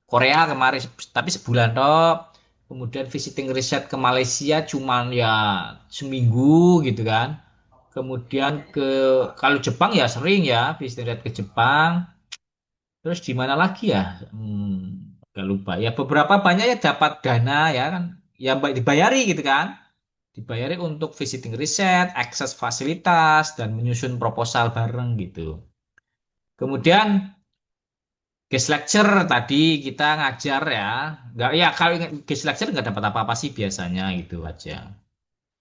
[SPEAKER 2] Korea kemarin, tapi sebulan toh. Kemudian visiting riset ke Malaysia cuman ya seminggu gitu kan. Kemudian ke kalau Jepang ya sering ya visiting riset ke Jepang. Terus di mana lagi ya? Agak lupa. Ya beberapa banyak ya dapat dana ya kan. Ya dibayari gitu kan. Dibayari untuk visiting riset, akses fasilitas, dan menyusun proposal bareng gitu. Kemudian guest lecture tadi kita ngajar ya. Nggak, ya kalau guest lecture nggak dapat apa-apa sih biasanya gitu aja.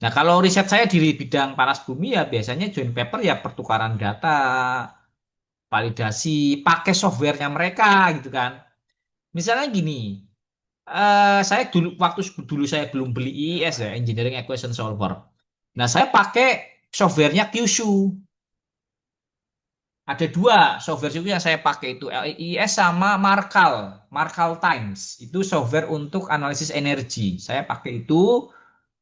[SPEAKER 2] Nah kalau riset saya di bidang panas bumi ya biasanya joint paper ya pertukaran data, validasi, pakai softwarenya mereka gitu kan. Misalnya gini, saya dulu saya belum beli IES ya, Engineering Equation Solver. Nah saya pakai softwarenya Kyushu. Ada dua software juga yang saya pakai itu LIS sama Markal, Markal Times. Itu software untuk analisis energi. Saya pakai itu.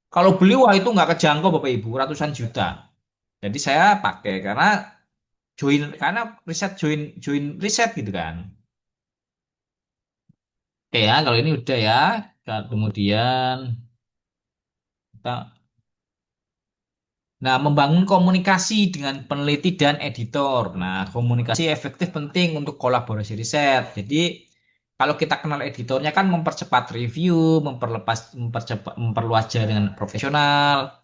[SPEAKER 2] Kalau beli wah itu nggak kejangkau Bapak Ibu, ratusan juta. Jadi saya pakai karena riset join join riset gitu kan. Oke ya, kalau ini udah ya. Kemudian kita Nah, membangun komunikasi dengan peneliti dan editor. Nah, komunikasi efektif penting untuk kolaborasi riset. Jadi, kalau kita kenal editornya kan mempercepat review, memperluas jaringan profesional.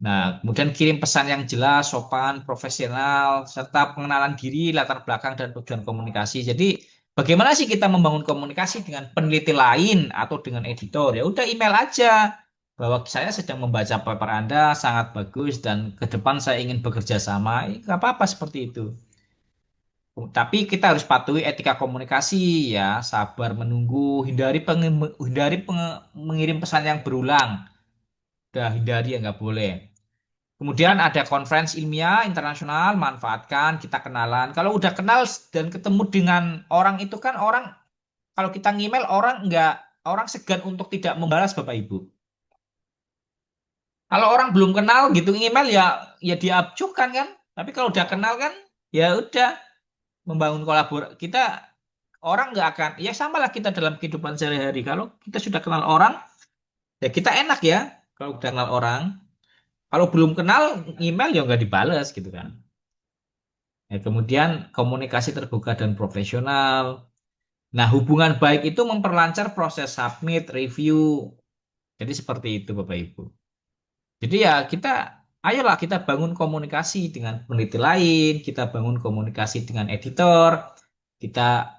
[SPEAKER 2] Nah, kemudian kirim pesan yang jelas, sopan, profesional, serta pengenalan diri, latar belakang, dan tujuan komunikasi. Jadi, bagaimana sih kita membangun komunikasi dengan peneliti lain atau dengan editor? Ya udah email aja bahwa saya sedang membaca paper Anda, sangat bagus, dan ke depan saya ingin bekerja sama. Nggak apa-apa seperti itu. Tapi kita harus patuhi etika komunikasi ya, sabar menunggu, mengirim pesan yang berulang. Udah hindari ya nggak boleh. Kemudian ada conference ilmiah internasional, manfaatkan, kita kenalan. Kalau udah kenal dan ketemu dengan orang itu kan orang, kalau kita ngemail orang segan untuk tidak membalas Bapak Ibu. Kalau orang belum kenal gitu ngemail ya diajukan kan. Tapi kalau udah kenal kan ya udah membangun kolaborasi. Kita orang nggak akan, ya sama lah kita dalam kehidupan sehari-hari. Kalau kita sudah kenal orang, ya kita enak ya. Kalau udah kenal orang, kalau belum kenal email ya nggak dibales gitu kan. Ya, kemudian komunikasi terbuka dan profesional. Nah, hubungan baik itu memperlancar proses submit, review. Jadi seperti itu Bapak Ibu. Jadi ya ayolah kita bangun komunikasi dengan peneliti lain, kita bangun komunikasi dengan editor, kita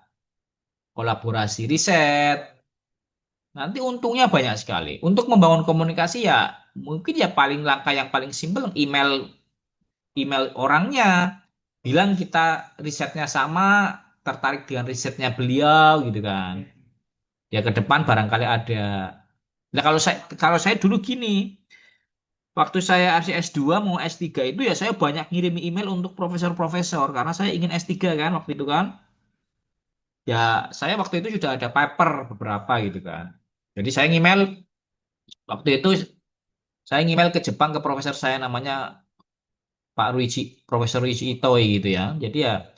[SPEAKER 2] kolaborasi riset. Nanti untungnya banyak sekali. Untuk membangun komunikasi ya mungkin ya paling langkah yang paling simpel email email orangnya. bilang kita risetnya sama, tertarik dengan risetnya beliau gitu kan. Ya ke depan barangkali ada. Nah, kalau saya dulu gini, waktu saya masih S2 mau S3 itu ya saya banyak ngirim email untuk profesor-profesor karena saya ingin S3 kan waktu itu kan. Ya, saya waktu itu sudah ada paper beberapa gitu kan. Jadi saya email waktu itu saya email ke Jepang ke profesor saya namanya Pak Ruichi, Profesor Ruichi Itoi gitu ya. Jadi ya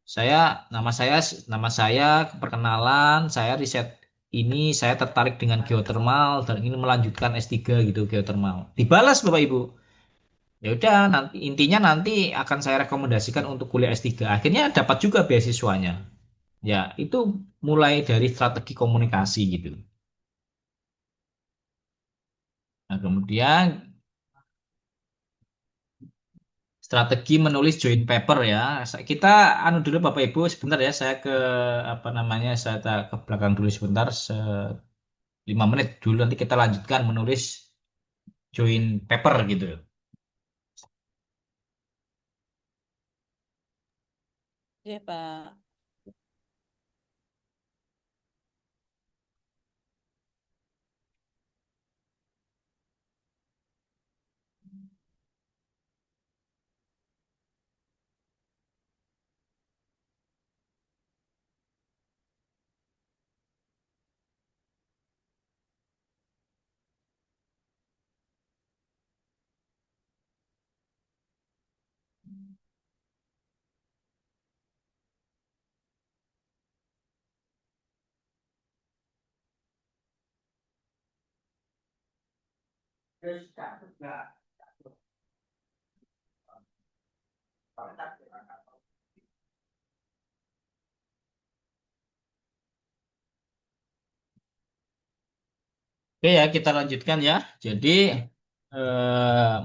[SPEAKER 2] saya nama saya perkenalan, saya riset ini saya tertarik dengan geothermal dan ingin melanjutkan S3 gitu geothermal. Dibalas Bapak Ibu. Ya udah nanti intinya nanti akan saya rekomendasikan untuk kuliah S3. Akhirnya dapat juga beasiswanya. Ya, itu mulai dari strategi komunikasi gitu. Nah, kemudian strategi menulis joint paper ya. Kita anu dulu Bapak Ibu sebentar ya, saya ke apa namanya? Saya ke belakang dulu sebentar 5 menit dulu nanti kita lanjutkan menulis joint paper gitu.
[SPEAKER 4] Oke, Pak. Oke ya, kita lanjutkan ya. Jadi eh,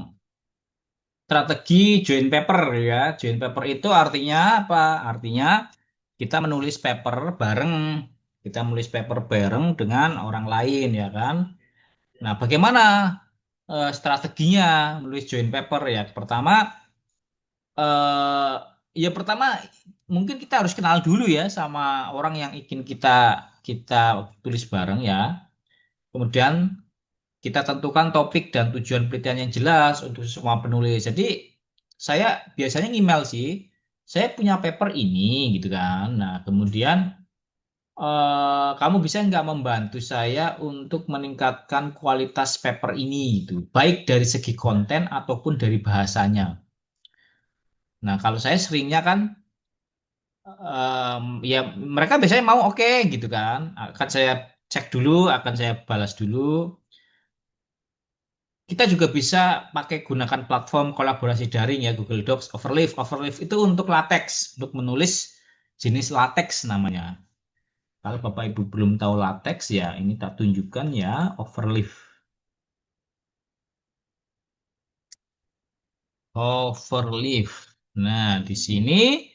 [SPEAKER 4] strategi joint paper ya. Joint paper itu artinya apa? Artinya kita menulis paper bareng. Kita menulis paper bareng dengan orang lain ya kan. Nah, bagaimana strateginya menulis joint paper ya? Eh, pertama mungkin kita harus kenal dulu ya sama orang yang ingin kita kita tulis bareng ya. Kemudian kita tentukan topik dan tujuan penelitian yang jelas untuk semua penulis. Jadi saya biasanya email sih, saya punya paper ini gitu kan. Nah, kemudian kamu bisa nggak membantu saya untuk meningkatkan kualitas paper ini gitu, baik dari segi konten ataupun dari bahasanya. Nah, kalau saya seringnya kan ya mereka biasanya mau oke gitu kan. Akan saya cek dulu, akan saya balas dulu. Kita juga bisa pakai gunakan platform kolaborasi daring ya Google Docs, Overleaf. Overleaf itu untuk latex, untuk menulis jenis latex namanya. Kalau Bapak Ibu belum tahu latex ya ini tak tunjukkan ya Overleaf. Overleaf. Nah, di sini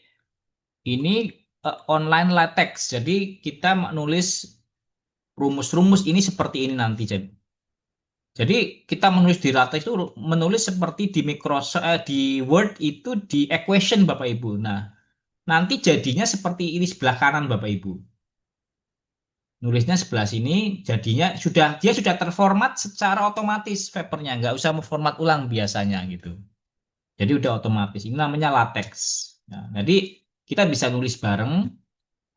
[SPEAKER 4] ini online latex. Jadi kita menulis rumus-rumus ini seperti ini nanti. Jadi kita menulis di latex itu menulis seperti di Microsoft di Word itu di equation Bapak Ibu. Nah, nanti jadinya seperti ini sebelah kanan Bapak Ibu. Nulisnya sebelah sini jadinya dia sudah terformat secara otomatis papernya, nggak usah memformat ulang biasanya gitu. Jadi udah otomatis. Ini namanya latex. Nah, jadi kita bisa nulis bareng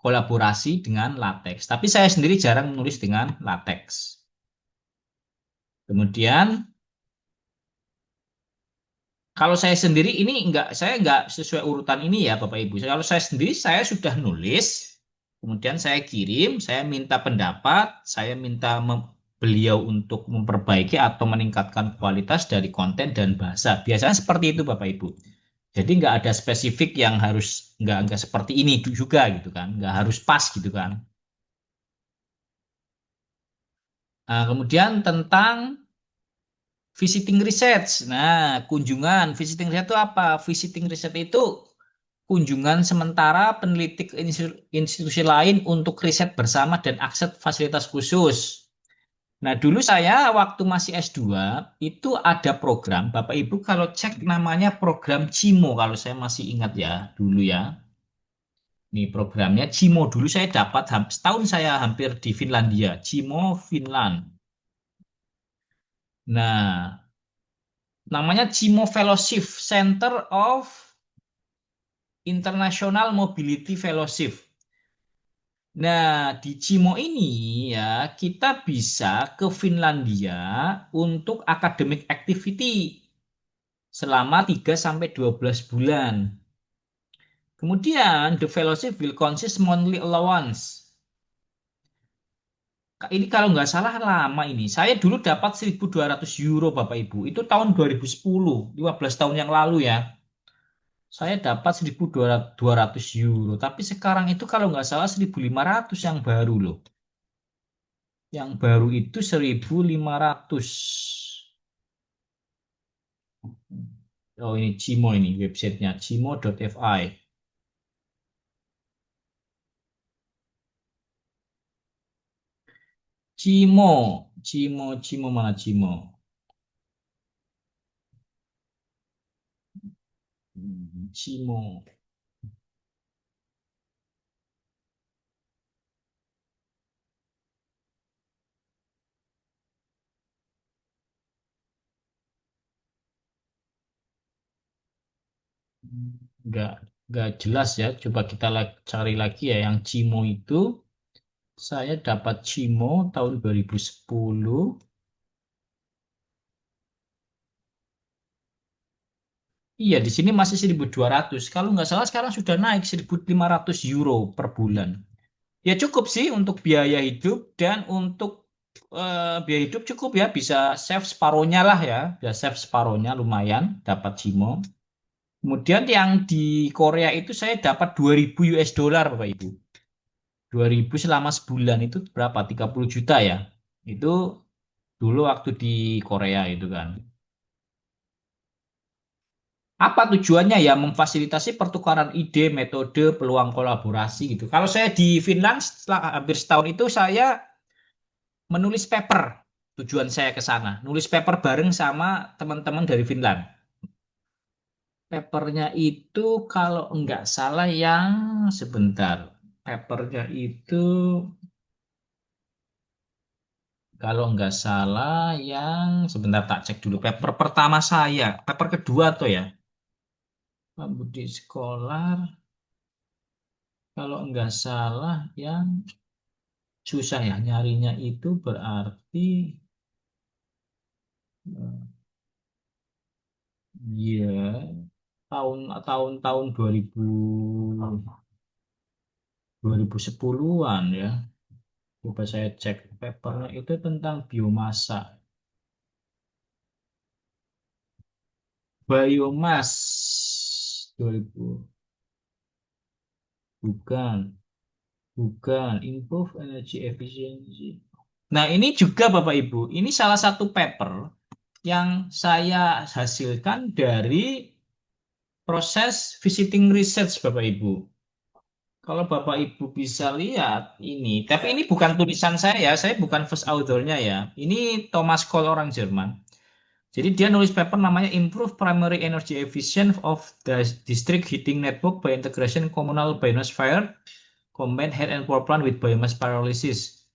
[SPEAKER 4] kolaborasi dengan latex. Tapi saya sendiri jarang menulis dengan latex. Kemudian kalau saya sendiri ini saya enggak sesuai urutan ini ya Bapak Ibu. Kalau saya sendiri saya sudah nulis, kemudian saya kirim, saya minta pendapat, saya minta beliau untuk memperbaiki atau meningkatkan kualitas dari konten dan bahasa. Biasanya seperti itu Bapak Ibu. Jadi nggak ada spesifik yang harus nggak seperti ini juga gitu kan, nggak harus pas gitu kan. Nah, kemudian tentang visiting research. Nah, kunjungan visiting research itu apa? Visiting research itu kunjungan sementara peneliti ke institusi lain untuk riset bersama dan akses fasilitas khusus.
[SPEAKER 2] Nah, dulu saya waktu masih S2 itu ada program, Bapak Ibu kalau cek namanya program CIMO kalau saya masih ingat ya, dulu ya. Ini programnya CIMO dulu saya dapat setahun saya hampir di Finlandia, CIMO Finland. Nah, namanya CIMO Fellowship, Center of International Mobility Fellowship. Nah, di CIMO ini ya kita bisa ke Finlandia untuk academic activity selama 3 sampai 12 bulan. Kemudian the fellowship will consist monthly allowance. Ini kalau nggak salah lama ini. Saya dulu dapat 1.200 euro Bapak Ibu. Itu tahun 2010, 15 tahun yang lalu ya. Saya dapat 1.200 euro. Tapi sekarang itu kalau nggak salah 1.500 yang baru loh. Yang baru itu 1.500. Oh ini Cimo ini websitenya. Cimo.fi. Cimo. Cimo mana Cimo? Cimo. Nggak, nggak jelas ya. Coba kita cari lagi ya. Yang Cimo itu. Saya dapat Cimo tahun 2010. Iya, di sini masih 1.200. Kalau nggak salah sekarang sudah naik 1.500 euro per bulan. Ya cukup sih untuk biaya hidup dan untuk biaya hidup cukup ya. Bisa save separohnya lah ya. Bisa save separohnya lumayan dapat Cimo. Kemudian yang di Korea itu saya dapat 2.000 US dollar Bapak Ibu. 2.000 selama sebulan itu berapa? 30 juta ya. Itu dulu waktu di Korea itu kan. Apa tujuannya ya memfasilitasi pertukaran ide, metode, peluang kolaborasi gitu. Kalau saya di Finland setelah hampir setahun itu saya menulis paper. Tujuan saya ke sana, nulis paper bareng sama teman-teman dari Finland. Papernya itu kalau enggak salah yang sebentar. Papernya itu kalau enggak salah yang sebentar tak cek dulu. Paper pertama saya, paper kedua tuh ya. Pak Budi Scholar. Kalau enggak salah yang susah ya nyarinya itu berarti ya tahun-tahun 2010-an ya. Coba saya cek papernya itu tentang biomasa. Biomas 2000 bukan, bukan improve energy efficiency. Nah, ini juga Bapak Ibu, ini salah satu paper yang saya hasilkan dari proses visiting research Bapak Ibu. Kalau Bapak Ibu bisa lihat ini, tapi ini bukan tulisan saya bukan first author-nya ya. Ini Thomas Cole orang Jerman. Jadi dia nulis paper namanya Improve Primary Energy Efficient of the District Heating Network by Integration Communal Biomass Fire Combined Heat and Power Plant with Biomass Pyrolysis.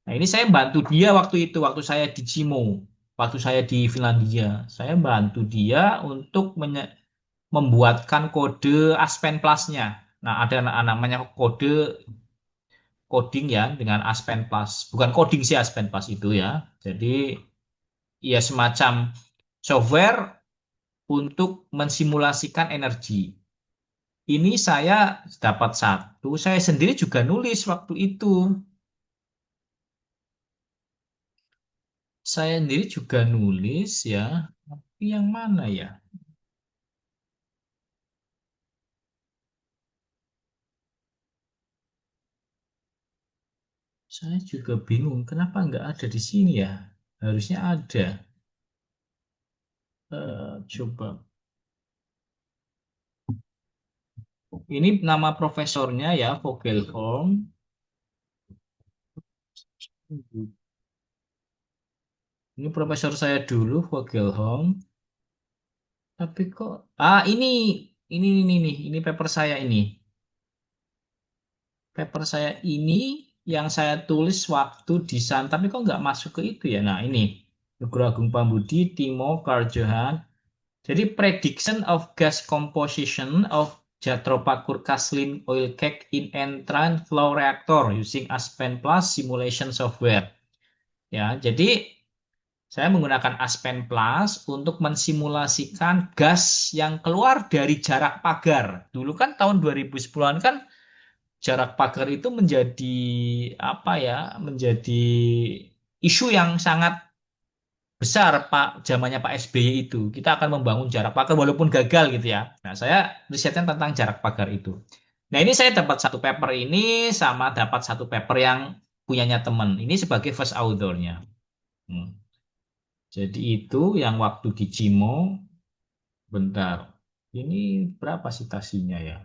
[SPEAKER 2] Nah ini saya bantu dia waktu itu, waktu saya di Cimo, waktu saya di Finlandia. Saya bantu dia untuk membuatkan kode Aspen Plus-nya. Nah, ada namanya kode coding ya dengan Aspen Plus. Bukan coding sih Aspen Plus itu ya. Jadi ya semacam software untuk mensimulasikan energi. Ini saya dapat satu, saya sendiri juga nulis waktu itu. Saya sendiri juga nulis ya, tapi yang mana ya? Saya juga bingung, kenapa nggak ada di sini ya? Harusnya ada. Coba. Ini nama profesornya ya, Vogelholm. Ini profesor saya dulu, Vogelholm. Tapi kok, ini paper saya ini. Paper saya ini yang saya tulis waktu di sana, tapi kok nggak masuk ke itu ya? Nah, ini. Nugroho Agung Pambudi, Timo Karjohan. Jadi prediction of gas composition of Jatropha Kaslin oil cake in entrant flow reactor using Aspen Plus simulation software. Ya, jadi saya menggunakan Aspen Plus untuk mensimulasikan gas yang keluar dari jarak pagar. Dulu kan tahun 2010-an kan jarak pagar itu menjadi apa ya? Menjadi isu yang sangat besar Pak zamannya Pak SBY itu. Kita akan membangun jarak pagar walaupun gagal gitu ya. Nah, saya risetnya tentang jarak pagar itu. Nah, ini saya dapat satu paper ini sama dapat satu paper yang punyanya teman. Ini sebagai first author-nya. Hmm. Jadi itu yang waktu di Cimo, bentar. Ini berapa citasinya ya?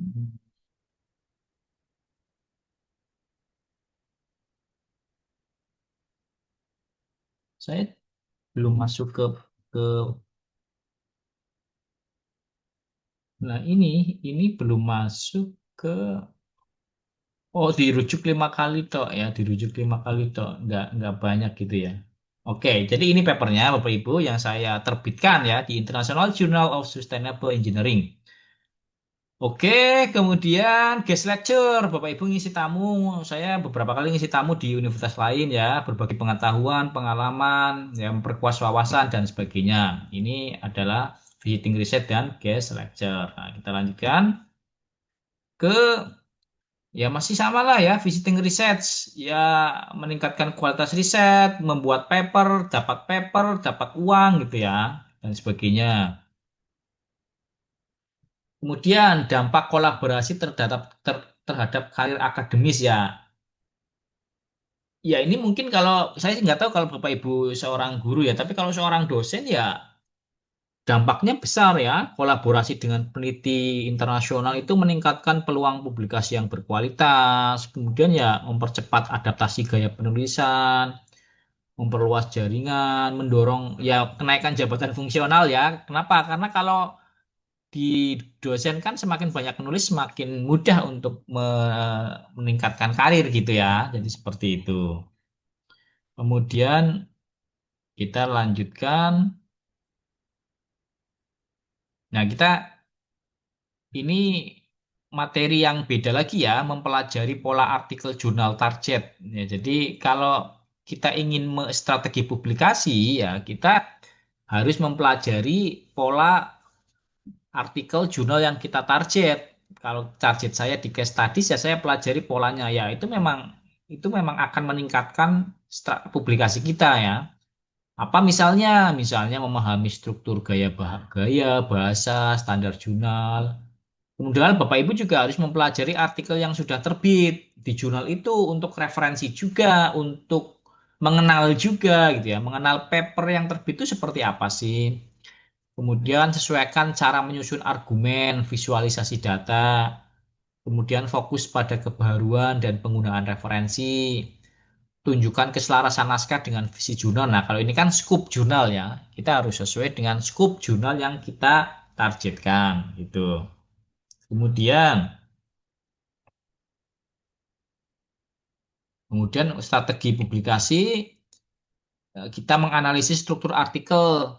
[SPEAKER 2] Hmm. Saya belum masuk ke nah ini belum masuk ke oh dirujuk 5 kali tok ya, dirujuk 5 kali tok, nggak banyak gitu ya. Oke, jadi ini papernya Bapak Ibu yang saya terbitkan ya di International Journal of Sustainable Engineering. Oke, kemudian guest lecture, Bapak Ibu ngisi tamu. Saya beberapa kali ngisi tamu di universitas lain ya, berbagi pengetahuan, pengalaman, ya memperkuas wawasan dan sebagainya. Ini adalah visiting research dan guest lecture. Nah, kita lanjutkan ke ya masih sama lah ya, visiting research. Ya meningkatkan kualitas riset, membuat paper, dapat uang gitu ya, dan sebagainya. Kemudian dampak kolaborasi terhadap karir akademis ya. Ya ini mungkin kalau saya sih nggak tahu kalau Bapak Ibu seorang guru ya, tapi kalau seorang dosen ya dampaknya besar ya. Kolaborasi dengan peneliti internasional itu meningkatkan peluang publikasi yang berkualitas, kemudian ya mempercepat adaptasi gaya penulisan, memperluas jaringan, mendorong ya kenaikan jabatan fungsional ya. Kenapa? Karena kalau di dosen kan semakin banyak menulis semakin mudah untuk meningkatkan karir gitu ya. Jadi seperti itu. Kemudian kita lanjutkan. Nah, kita ini materi yang beda lagi ya, mempelajari pola artikel jurnal target. Ya, jadi kalau kita ingin strategi publikasi ya, kita harus mempelajari pola artikel jurnal yang kita target. Kalau target saya di case studies ya saya pelajari polanya ya itu memang akan meningkatkan publikasi kita ya. Apa misalnya memahami struktur gaya bahasa, standar jurnal. Kemudian Bapak Ibu juga harus mempelajari artikel yang sudah terbit di jurnal itu untuk referensi juga, untuk mengenal juga gitu ya, mengenal paper yang terbit itu seperti apa sih. Kemudian sesuaikan cara menyusun argumen, visualisasi data, kemudian fokus pada kebaruan dan penggunaan referensi. Tunjukkan keselarasan naskah dengan visi jurnal. Nah, kalau ini kan scope jurnal ya. Kita harus sesuai dengan scope jurnal yang kita targetkan gitu. Kemudian kemudian strategi publikasi kita menganalisis struktur artikel.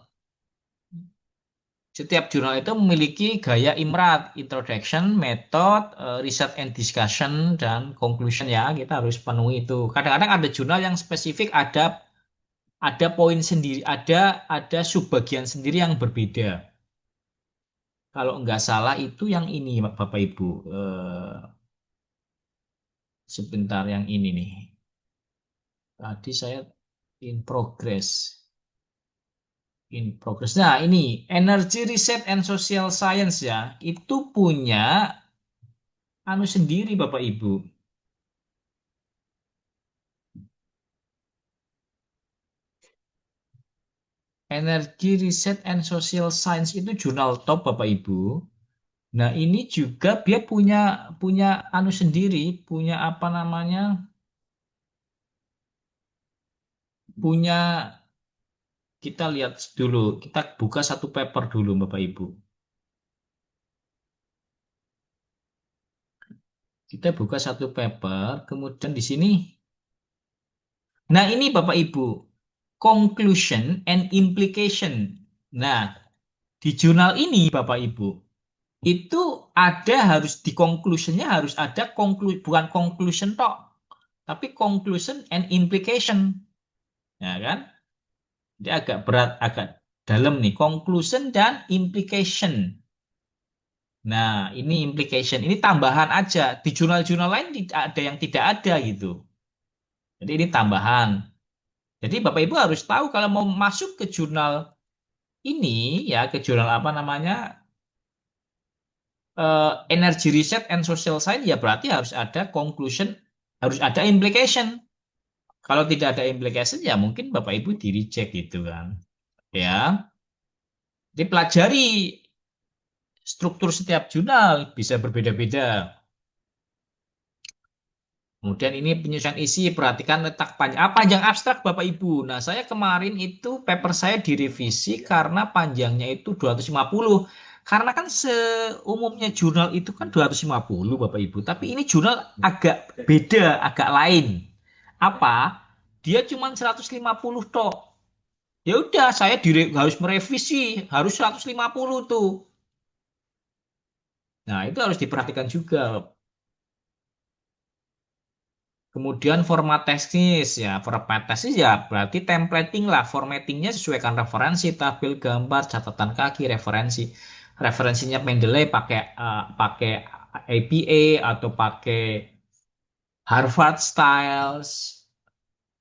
[SPEAKER 2] Setiap jurnal itu memiliki gaya IMRAD, introduction, method, research and discussion, dan conclusion ya. Kita harus penuhi itu. Kadang-kadang ada jurnal yang spesifik, ada poin sendiri, ada subbagian sendiri yang berbeda. Kalau nggak salah itu yang ini, Bapak Ibu. Sebentar yang ini nih. Tadi saya in progress. In progress. Nah, ini Energy Research and Social Science ya. Itu punya anu sendiri Bapak Ibu. Energy Research and Social Science itu jurnal top Bapak Ibu. Nah, ini juga dia punya punya anu sendiri, punya apa namanya? punya, kita lihat dulu, kita buka satu paper dulu Bapak Ibu. Kita buka satu paper, kemudian di sini. Nah, ini Bapak Ibu, conclusion and implication. Nah, di jurnal ini Bapak Ibu, itu ada harus di conclusionnya harus ada bukan conclusion tok, tapi conclusion and implication. Ya kan? Dia agak berat, agak dalam nih, conclusion dan implication. Nah, ini implication, ini tambahan aja. Di jurnal-jurnal lain tidak ada yang tidak ada gitu. Jadi ini tambahan. Jadi Bapak Ibu harus tahu kalau mau masuk ke jurnal ini ya, ke jurnal apa namanya, Energy Research and Social Science, ya berarti harus ada conclusion, harus ada implication. Kalau tidak ada implication ya mungkin Bapak Ibu di reject gitu kan. Ya. Dipelajari struktur setiap jurnal bisa berbeda-beda. Kemudian ini penyusunan isi, perhatikan letak panjang. Panjang abstrak Bapak Ibu. Nah, saya kemarin itu paper saya direvisi karena panjangnya itu 250. Karena kan seumumnya jurnal itu kan 250 Bapak Ibu. Tapi ini jurnal agak beda, agak lain. Apa? Dia cuma 150 toh. Ya udah, saya harus merevisi, harus 150 tuh. Nah, itu harus diperhatikan juga. Kemudian format teknis ya, format teknis ya berarti templating lah, formattingnya sesuaikan referensi, tabel, gambar, catatan kaki, referensi. Referensinya Mendeley pakai APA atau pakai Harvard Styles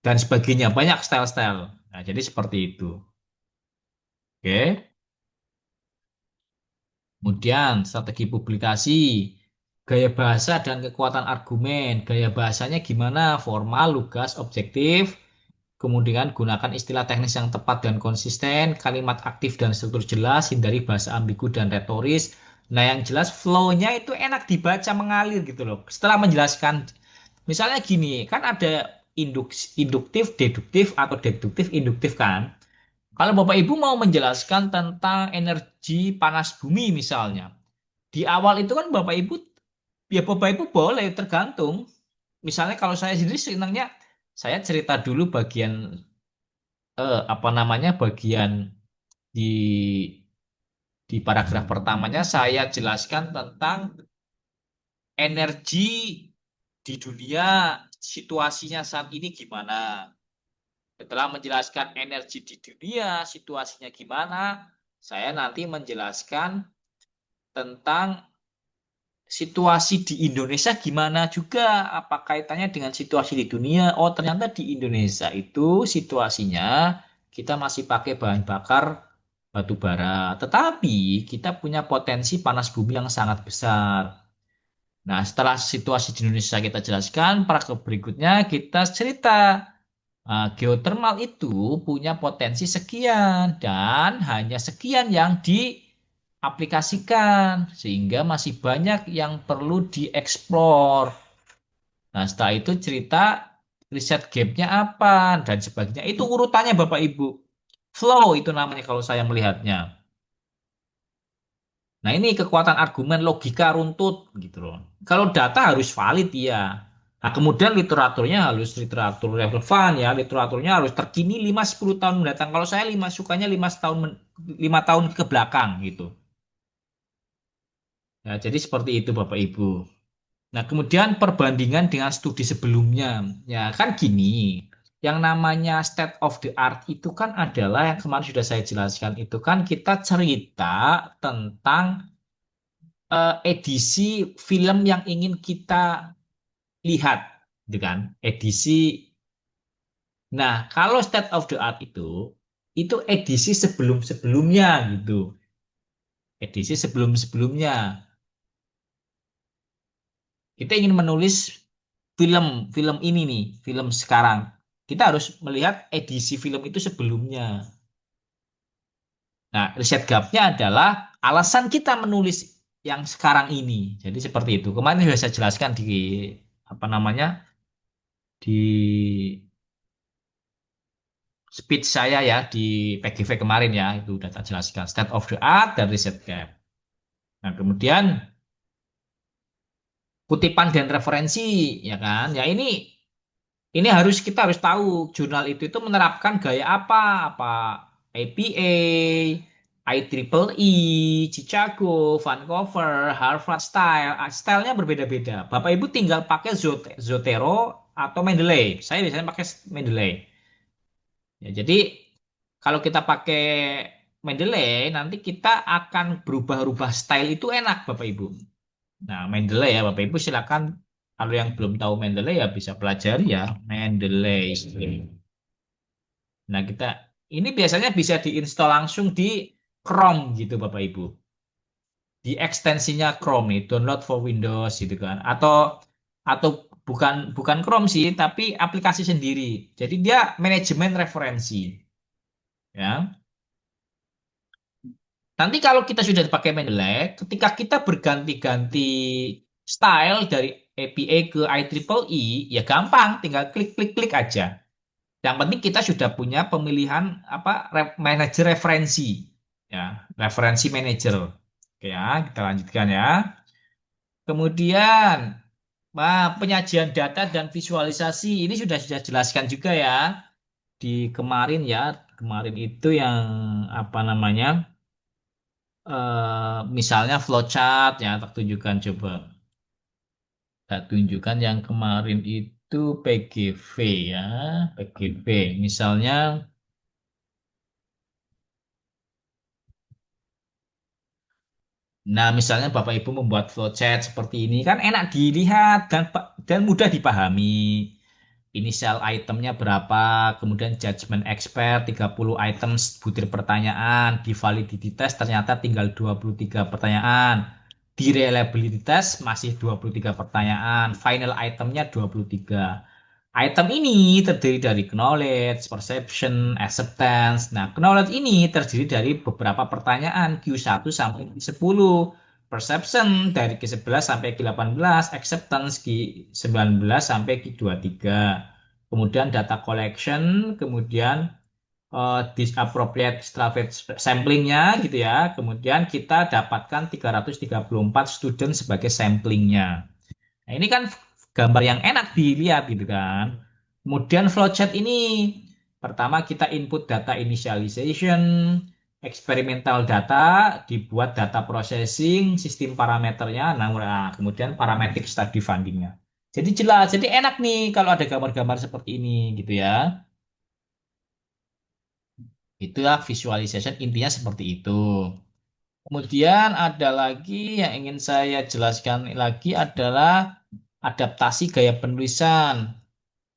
[SPEAKER 2] dan sebagainya, banyak style-style. Nah, jadi seperti itu. Oke. Kemudian strategi publikasi, gaya bahasa dan kekuatan argumen. Gaya bahasanya gimana? Formal, lugas, objektif. Kemudian gunakan istilah teknis yang tepat dan konsisten, kalimat aktif dan struktur jelas, hindari bahasa ambigu dan retoris. Nah, yang jelas flow-nya itu enak dibaca, mengalir gitu loh. Setelah menjelaskan, misalnya gini, kan ada induktif, deduktif, atau deduktif, induktif kan. Kalau Bapak Ibu mau menjelaskan tentang energi panas bumi misalnya, di awal itu kan Bapak Ibu, ya Bapak Ibu boleh tergantung. Misalnya kalau saya sendiri senangnya, saya cerita dulu bagian apa namanya, bagian di paragraf pertamanya saya jelaskan tentang energi di dunia, situasinya saat ini gimana. Setelah menjelaskan energi di dunia, situasinya gimana, saya nanti menjelaskan tentang situasi di Indonesia gimana juga, apa kaitannya dengan situasi di dunia. Oh, ternyata di Indonesia itu situasinya kita masih pakai bahan bakar batu bara, tetapi kita punya potensi panas bumi yang sangat besar. Nah, setelah situasi di Indonesia kita jelaskan, paragraf berikutnya kita cerita. Geothermal itu punya potensi sekian dan hanya sekian yang diaplikasikan, sehingga masih banyak yang perlu dieksplor. Nah, setelah itu cerita riset gapnya apa dan sebagainya. Itu urutannya Bapak Ibu. Flow itu namanya kalau saya melihatnya. Nah, ini kekuatan argumen logika runtut gitu loh. Kalau data harus valid ya. Nah, kemudian literaturnya harus literatur relevan ya. Literaturnya harus terkini 5-10 tahun mendatang. Kalau saya sukanya 5 tahun ke belakang gitu. Nah, jadi seperti itu Bapak Ibu. Nah, kemudian perbandingan dengan studi sebelumnya. Ya, kan gini. Yang namanya state of the art itu kan adalah yang kemarin sudah saya jelaskan, itu kan kita cerita tentang edisi film yang ingin kita lihat, gitu kan? Edisi. Nah, kalau state of the art itu edisi sebelum-sebelumnya gitu. Edisi sebelum-sebelumnya. Kita ingin menulis film ini nih, film sekarang. Kita harus melihat edisi film itu sebelumnya. Nah, riset gapnya adalah alasan kita menulis yang sekarang ini. Jadi seperti itu. Kemarin sudah saya jelaskan di apa namanya, di speech saya ya di PGV kemarin ya, itu udah tak jelaskan state of the art dan riset gap. Nah, kemudian kutipan dan referensi ya kan. Ya ini kita harus tahu jurnal itu menerapkan gaya apa APA, IEEE, Chicago, Vancouver, Harvard Style. Stylenya berbeda-beda. Bapak Ibu tinggal pakai Zotero atau Mendeley. Saya biasanya pakai Mendeley. Ya, jadi kalau kita pakai Mendeley, nanti kita akan berubah-ubah style itu enak, Bapak Ibu. Nah, Mendeley ya, Bapak Ibu silakan. Kalau yang belum tahu Mendeley ya bisa pelajari ya Mendeley. Nah, ini biasanya bisa diinstal langsung di Chrome gitu, Bapak Ibu. Di ekstensinya Chrome nih, download for Windows gitu kan. Atau bukan bukan Chrome sih, tapi aplikasi sendiri. Jadi dia manajemen referensi, ya. Nanti kalau kita sudah pakai Mendeley, ketika kita berganti-ganti style dari APA ke IEEE, ya gampang, tinggal klik-klik-klik aja. Yang penting kita sudah punya pemilihan manajer referensi, ya, referensi manager. Oke ya, kita lanjutkan ya. Kemudian, penyajian data dan visualisasi ini sudah jelaskan juga ya di kemarin ya. Kemarin itu yang apa namanya? Misalnya flowchart ya, tak tunjukkan coba. Tak tunjukkan yang kemarin itu PGV ya, PGV. Misalnya, nah misalnya Bapak Ibu membuat flowchart seperti ini kan enak dilihat dan mudah dipahami. Inisial itemnya berapa, kemudian judgment expert 30 items butir pertanyaan, di validity test ternyata tinggal 23 pertanyaan. Di reliability test masih 23 pertanyaan, final itemnya 23. Item ini terdiri dari knowledge, perception, acceptance. Nah, knowledge ini terdiri dari beberapa pertanyaan Q1 sampai Q10. Perception dari Q11 sampai Q18, acceptance Q19 sampai Q23. Kemudian data collection, kemudian disappropriate Stravage samplingnya gitu ya. Kemudian kita dapatkan 334 student sebagai samplingnya. Nah, ini kan gambar yang enak dilihat gitu kan. Kemudian flowchart ini pertama kita input data initialization, experimental data, dibuat data processing, sistem parameternya, nah kemudian parametric study fundingnya. Jadi jelas, jadi enak nih kalau ada gambar-gambar seperti ini gitu ya. Itulah visualization intinya seperti itu. Kemudian ada lagi yang ingin saya jelaskan lagi adalah adaptasi gaya penulisan.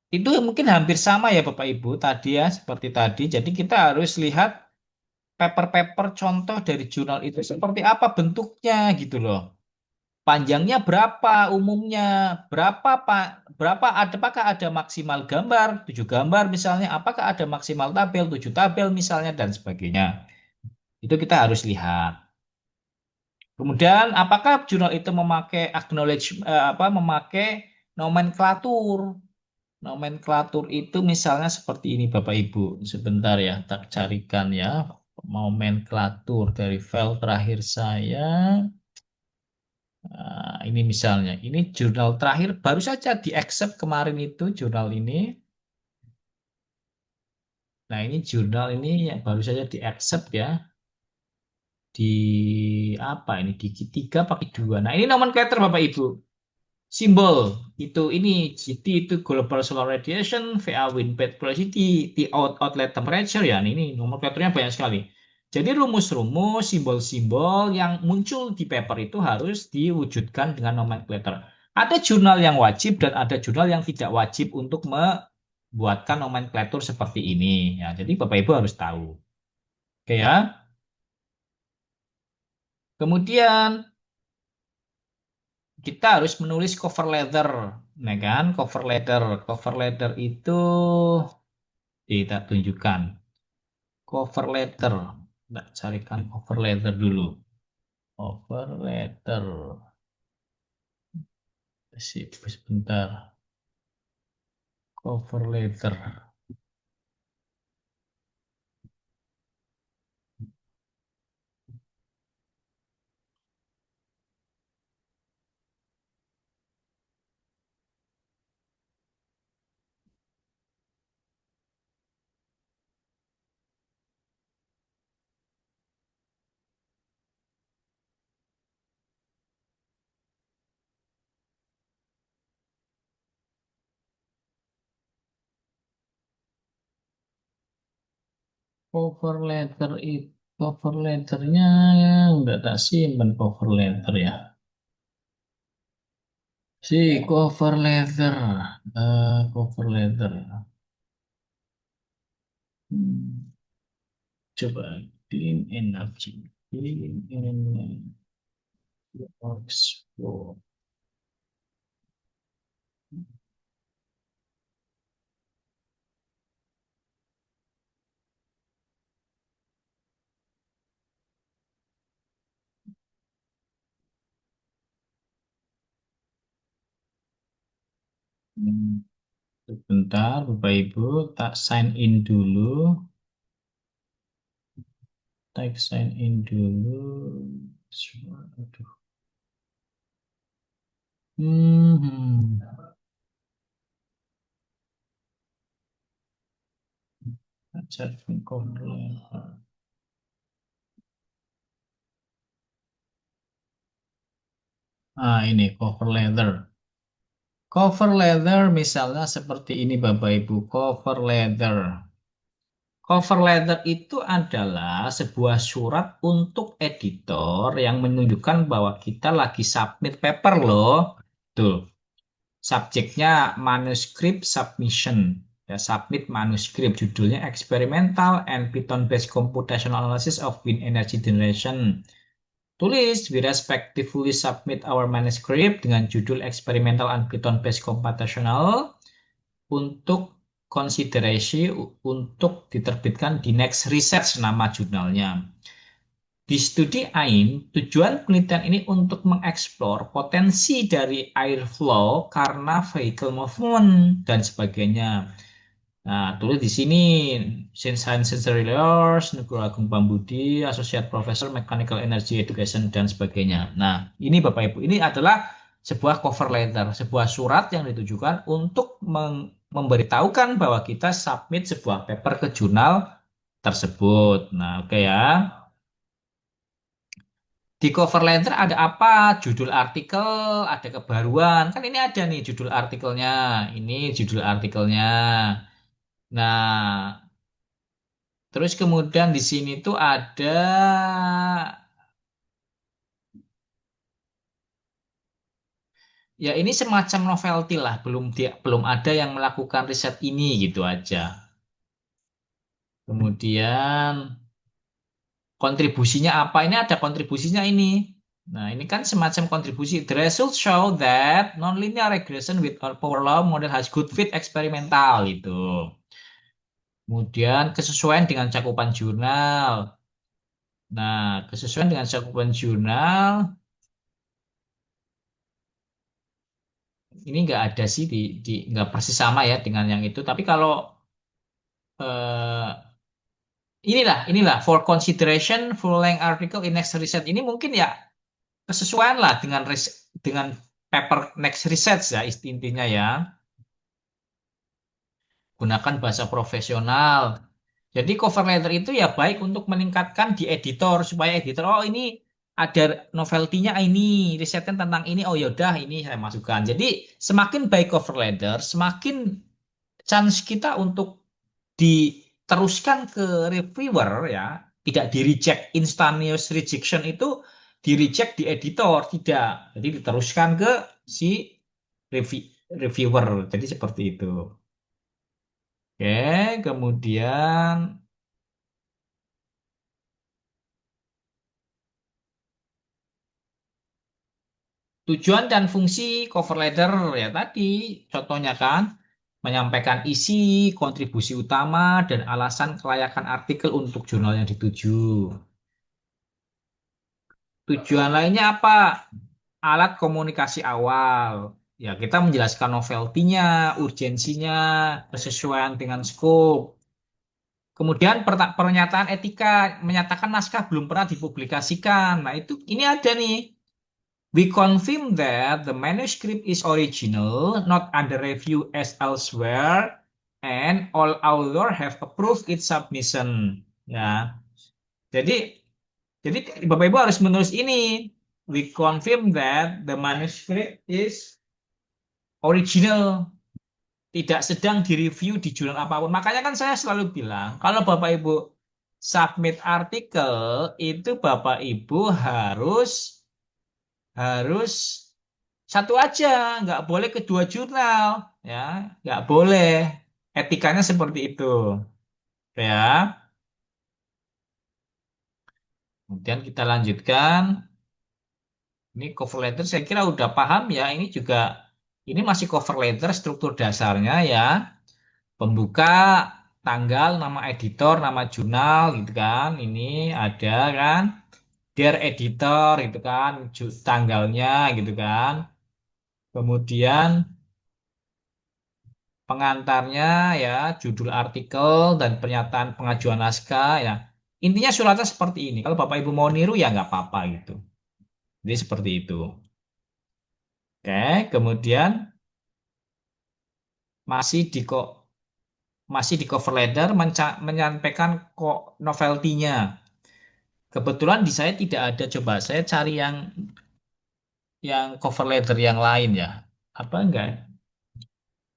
[SPEAKER 2] Itu mungkin hampir sama ya Bapak Ibu tadi ya, seperti tadi. Jadi kita harus lihat paper-paper contoh dari jurnal itu seperti apa bentuknya gitu loh. Panjangnya berapa umumnya, apakah ada maksimal gambar, 7 gambar misalnya, apakah ada maksimal tabel, 7 tabel misalnya dan sebagainya. Itu kita harus lihat. Kemudian apakah jurnal itu memakai memakai nomenklatur. Nomenklatur itu misalnya seperti ini Bapak Ibu. Sebentar ya, tak carikan ya. Nomenklatur dari file terakhir saya. Nah, ini misalnya, ini jurnal terakhir baru saja di accept kemarin itu jurnal ini. Nah, ini jurnal ini yang baru saja di accept ya. Di apa ini? Di tiga pakai dua. Nah, ini nomenklatur Bapak Ibu. Simbol ini GT itu global solar radiation, VA wind speed velocity, T outlet temperature ya. Ini nomenklaturnya banyak sekali. Jadi rumus-rumus, simbol-simbol yang muncul di paper itu harus diwujudkan dengan nomenklatur. Ada jurnal yang wajib dan ada jurnal yang tidak wajib untuk membuatkan nomenklatur seperti ini. Ya, jadi Bapak Ibu harus tahu. Oke ya. Kemudian kita harus menulis cover letter, ya kan? Cover letter itu kita tunjukkan. Cover letter, kita carikan cover letter dulu. Cover letter, sip, sebentar. Cover letter.
[SPEAKER 4] Cover letter itu, cover letternya nggak tak simpen cover letter ya. Si cover letter, cover letter. Hmm, Coba clean energy, clean energy, Oxford. Hmm, Sebentar, Bapak Ibu, tak sign in dulu. Tak sign in dulu. Aduh. Hmm. Adjustment cover letter. Ini cover letter. Cover letter misalnya seperti ini Bapak Ibu, cover letter. Cover letter itu adalah sebuah surat untuk editor yang menunjukkan bahwa kita lagi submit paper loh. Tuh, subjeknya manuscript submission. Ya, submit manuscript judulnya Experimental and Python-based Computational Analysis of Wind Energy Generation. Tulis, we respectively submit our manuscript dengan judul Experimental and Python-based Computational untuk konsiderasi untuk diterbitkan di Next Research nama jurnalnya. Di studi AIM, tujuan penelitian ini untuk mengeksplor potensi dari airflow karena vehicle movement dan sebagainya. Nah, tulis di sini Science Sensorials, Nugroho Agung Pambudi, Associate Professor Mechanical Energy Education dan sebagainya. Nah, ini Bapak Ibu, ini adalah sebuah cover letter, sebuah surat yang ditujukan untuk memberitahukan bahwa kita submit sebuah paper ke jurnal tersebut. Nah, oke ya. Di cover letter ada apa? Judul artikel, ada kebaruan. Kan ini ada nih judul artikelnya. Ini judul artikelnya. Nah, terus kemudian di sini tuh ada ya ini semacam novelty lah, belum ada yang melakukan riset ini gitu aja. Kemudian kontribusinya apa? Ini ada kontribusinya ini. Nah, ini kan semacam kontribusi. The results show that nonlinear regression with power law model has good fit eksperimental itu. Kemudian kesesuaian dengan cakupan jurnal. Nah, kesesuaian dengan cakupan jurnal ini nggak ada sih nggak persis sama ya dengan yang itu. Tapi kalau eh, inilah for consideration full length article in next research ini mungkin ya kesesuaian lah dengan paper next research ya intinya ya. Gunakan bahasa profesional. Jadi cover letter itu ya baik untuk meningkatkan di editor supaya editor oh ini ada novelty-nya ini, risetnya tentang ini, oh yaudah ini saya masukkan. Jadi semakin baik cover letter, semakin chance kita untuk diteruskan ke reviewer ya, tidak di reject instantaneous rejection itu di reject di editor tidak. Jadi diteruskan ke si reviewer. Jadi seperti itu. Oke, kemudian tujuan dan fungsi cover letter ya tadi contohnya kan menyampaikan isi, kontribusi utama, dan alasan kelayakan artikel untuk jurnal yang dituju. Tujuan lainnya apa? Alat komunikasi awal. Ya, kita menjelaskan novelty-nya, urgensinya, kesesuaian dengan scope. Kemudian pernyataan etika menyatakan naskah belum pernah dipublikasikan. Nah, ini ada nih. We confirm that the manuscript is original, not under review as elsewhere, and all authors have approved its submission. Ya, jadi jadi Bapak Ibu harus menulis ini. We confirm that the manuscript is original, tidak sedang direview di jurnal apapun. Makanya kan saya selalu bilang, kalau Bapak Ibu
[SPEAKER 2] submit artikel itu Bapak Ibu harus harus satu aja, nggak boleh kedua jurnal, ya, nggak boleh. Etikanya seperti itu, ya. Kemudian kita lanjutkan. Ini cover letter saya kira udah paham ya. Ini masih cover letter struktur dasarnya ya. Pembuka, tanggal, nama editor, nama jurnal gitu kan. Ini ada kan. Dear editor gitu kan, tanggalnya gitu kan. Kemudian pengantarnya ya, judul artikel dan pernyataan pengajuan naskah ya. Intinya suratnya seperti ini. Kalau Bapak Ibu mau niru ya nggak apa-apa gitu. Jadi seperti itu. Oke, kemudian masih di kok masih di cover letter menyampaikan kok novelty-nya. Kebetulan di saya tidak ada, coba saya cari yang cover letter yang lain ya. Apa enggak?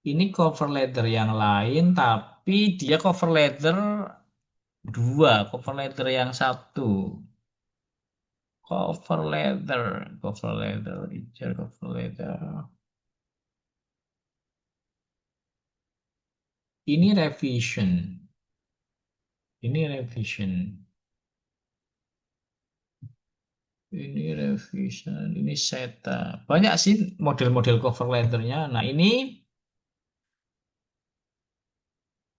[SPEAKER 2] Ini cover letter yang lain tapi dia cover letter dua, cover letter yang satu. Cover letter, teacher cover letter. Ini revision. Ini revision. Ini revision, ini setup. Banyak sih model-model cover letternya.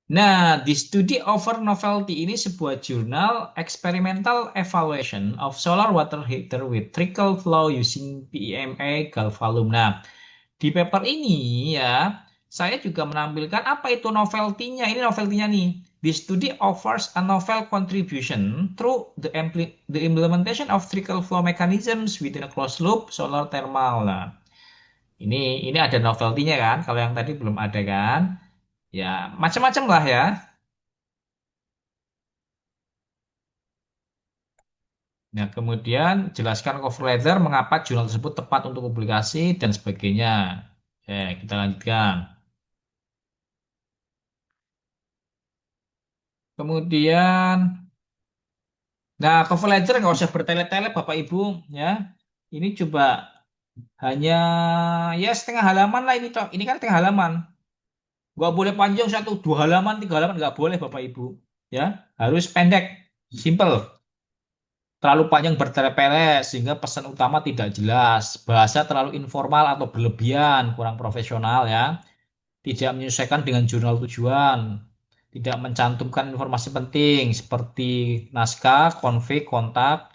[SPEAKER 2] Nah, the study over novelty ini sebuah jurnal experimental evaluation of solar water heater with trickle flow using PEMA galvalume. Nah, di paper ini ya, saya juga menampilkan apa itu novelty-nya. Ini novelty-nya nih. The study offers a novel contribution through the implementation of trickle flow mechanisms within a closed loop solar thermal. Nah, ini ada novelty-nya kan? Kalau yang tadi belum ada kan? Ya, macam-macam lah ya. Nah, kemudian jelaskan cover letter mengapa jurnal tersebut tepat untuk publikasi dan sebagainya. Kita lanjutkan. Kemudian, nah cover letter nggak usah bertele-tele Bapak Ibu ya. Ini coba hanya ya setengah halaman lah ini Cok. Ini kan setengah halaman. Nggak boleh panjang 1, 2 halaman, 3 halaman nggak boleh Bapak Ibu ya. Harus pendek, simple. Terlalu panjang bertele-tele sehingga pesan utama tidak jelas. Bahasa terlalu informal atau berlebihan, kurang profesional ya. Tidak menyesuaikan dengan jurnal tujuan, tidak mencantumkan informasi penting seperti naskah, konflik, kontak,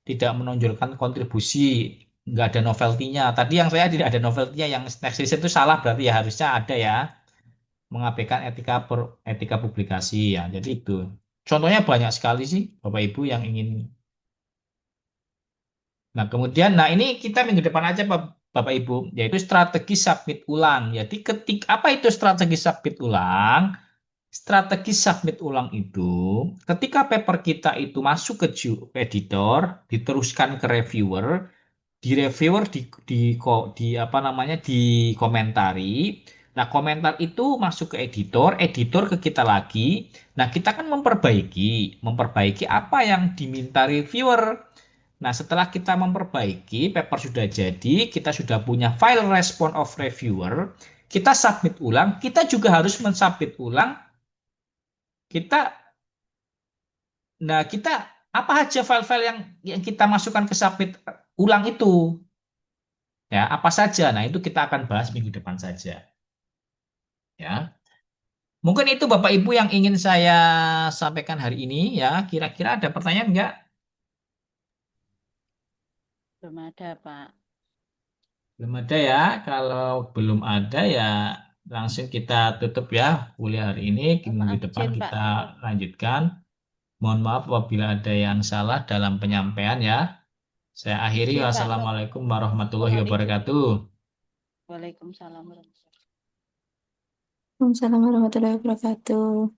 [SPEAKER 2] tidak menonjolkan kontribusi, nggak ada novelty-nya. Tadi yang saya tidak ada novelty-nya, yang next itu salah berarti ya harusnya ada ya, mengabaikan etika publikasi ya. Jadi itu. Contohnya banyak sekali sih Bapak Ibu yang ingin. Nah, kemudian, nah ini kita minggu depan aja Bapak Ibu, yaitu strategi submit ulang. Jadi apa itu strategi submit ulang? Strategi submit ulang itu ketika paper kita itu masuk ke editor, diteruskan ke reviewer, di reviewer di apa namanya dikomentari. Nah, komentar itu masuk ke editor, editor ke kita lagi. Nah, kita kan memperbaiki apa yang diminta reviewer. Nah, setelah kita memperbaiki, paper sudah jadi, kita sudah punya file response of reviewer, kita submit ulang, kita juga harus mensubmit ulang kita kita apa aja file-file yang kita masukkan ke submit ulang itu ya apa saja. Nah, itu kita akan bahas minggu depan saja ya. Mungkin itu Bapak Ibu yang ingin saya sampaikan hari ini ya. Kira-kira ada pertanyaan enggak?
[SPEAKER 1] Belum ada, Pak.
[SPEAKER 2] Belum ada ya. Kalau belum ada ya langsung kita tutup ya kuliah hari ini. Minggu depan
[SPEAKER 1] Absen, Pak.
[SPEAKER 2] kita lanjutkan. Mohon maaf apabila ada yang salah dalam penyampaian ya. Saya akhiri.
[SPEAKER 1] Absen, Pak.
[SPEAKER 2] Wassalamualaikum warahmatullahi wabarakatuh.
[SPEAKER 1] Waalaikumsalam warahmatullahi wabarakatuh.
[SPEAKER 3] Waalaikumsalam warahmatullahi wabarakatuh.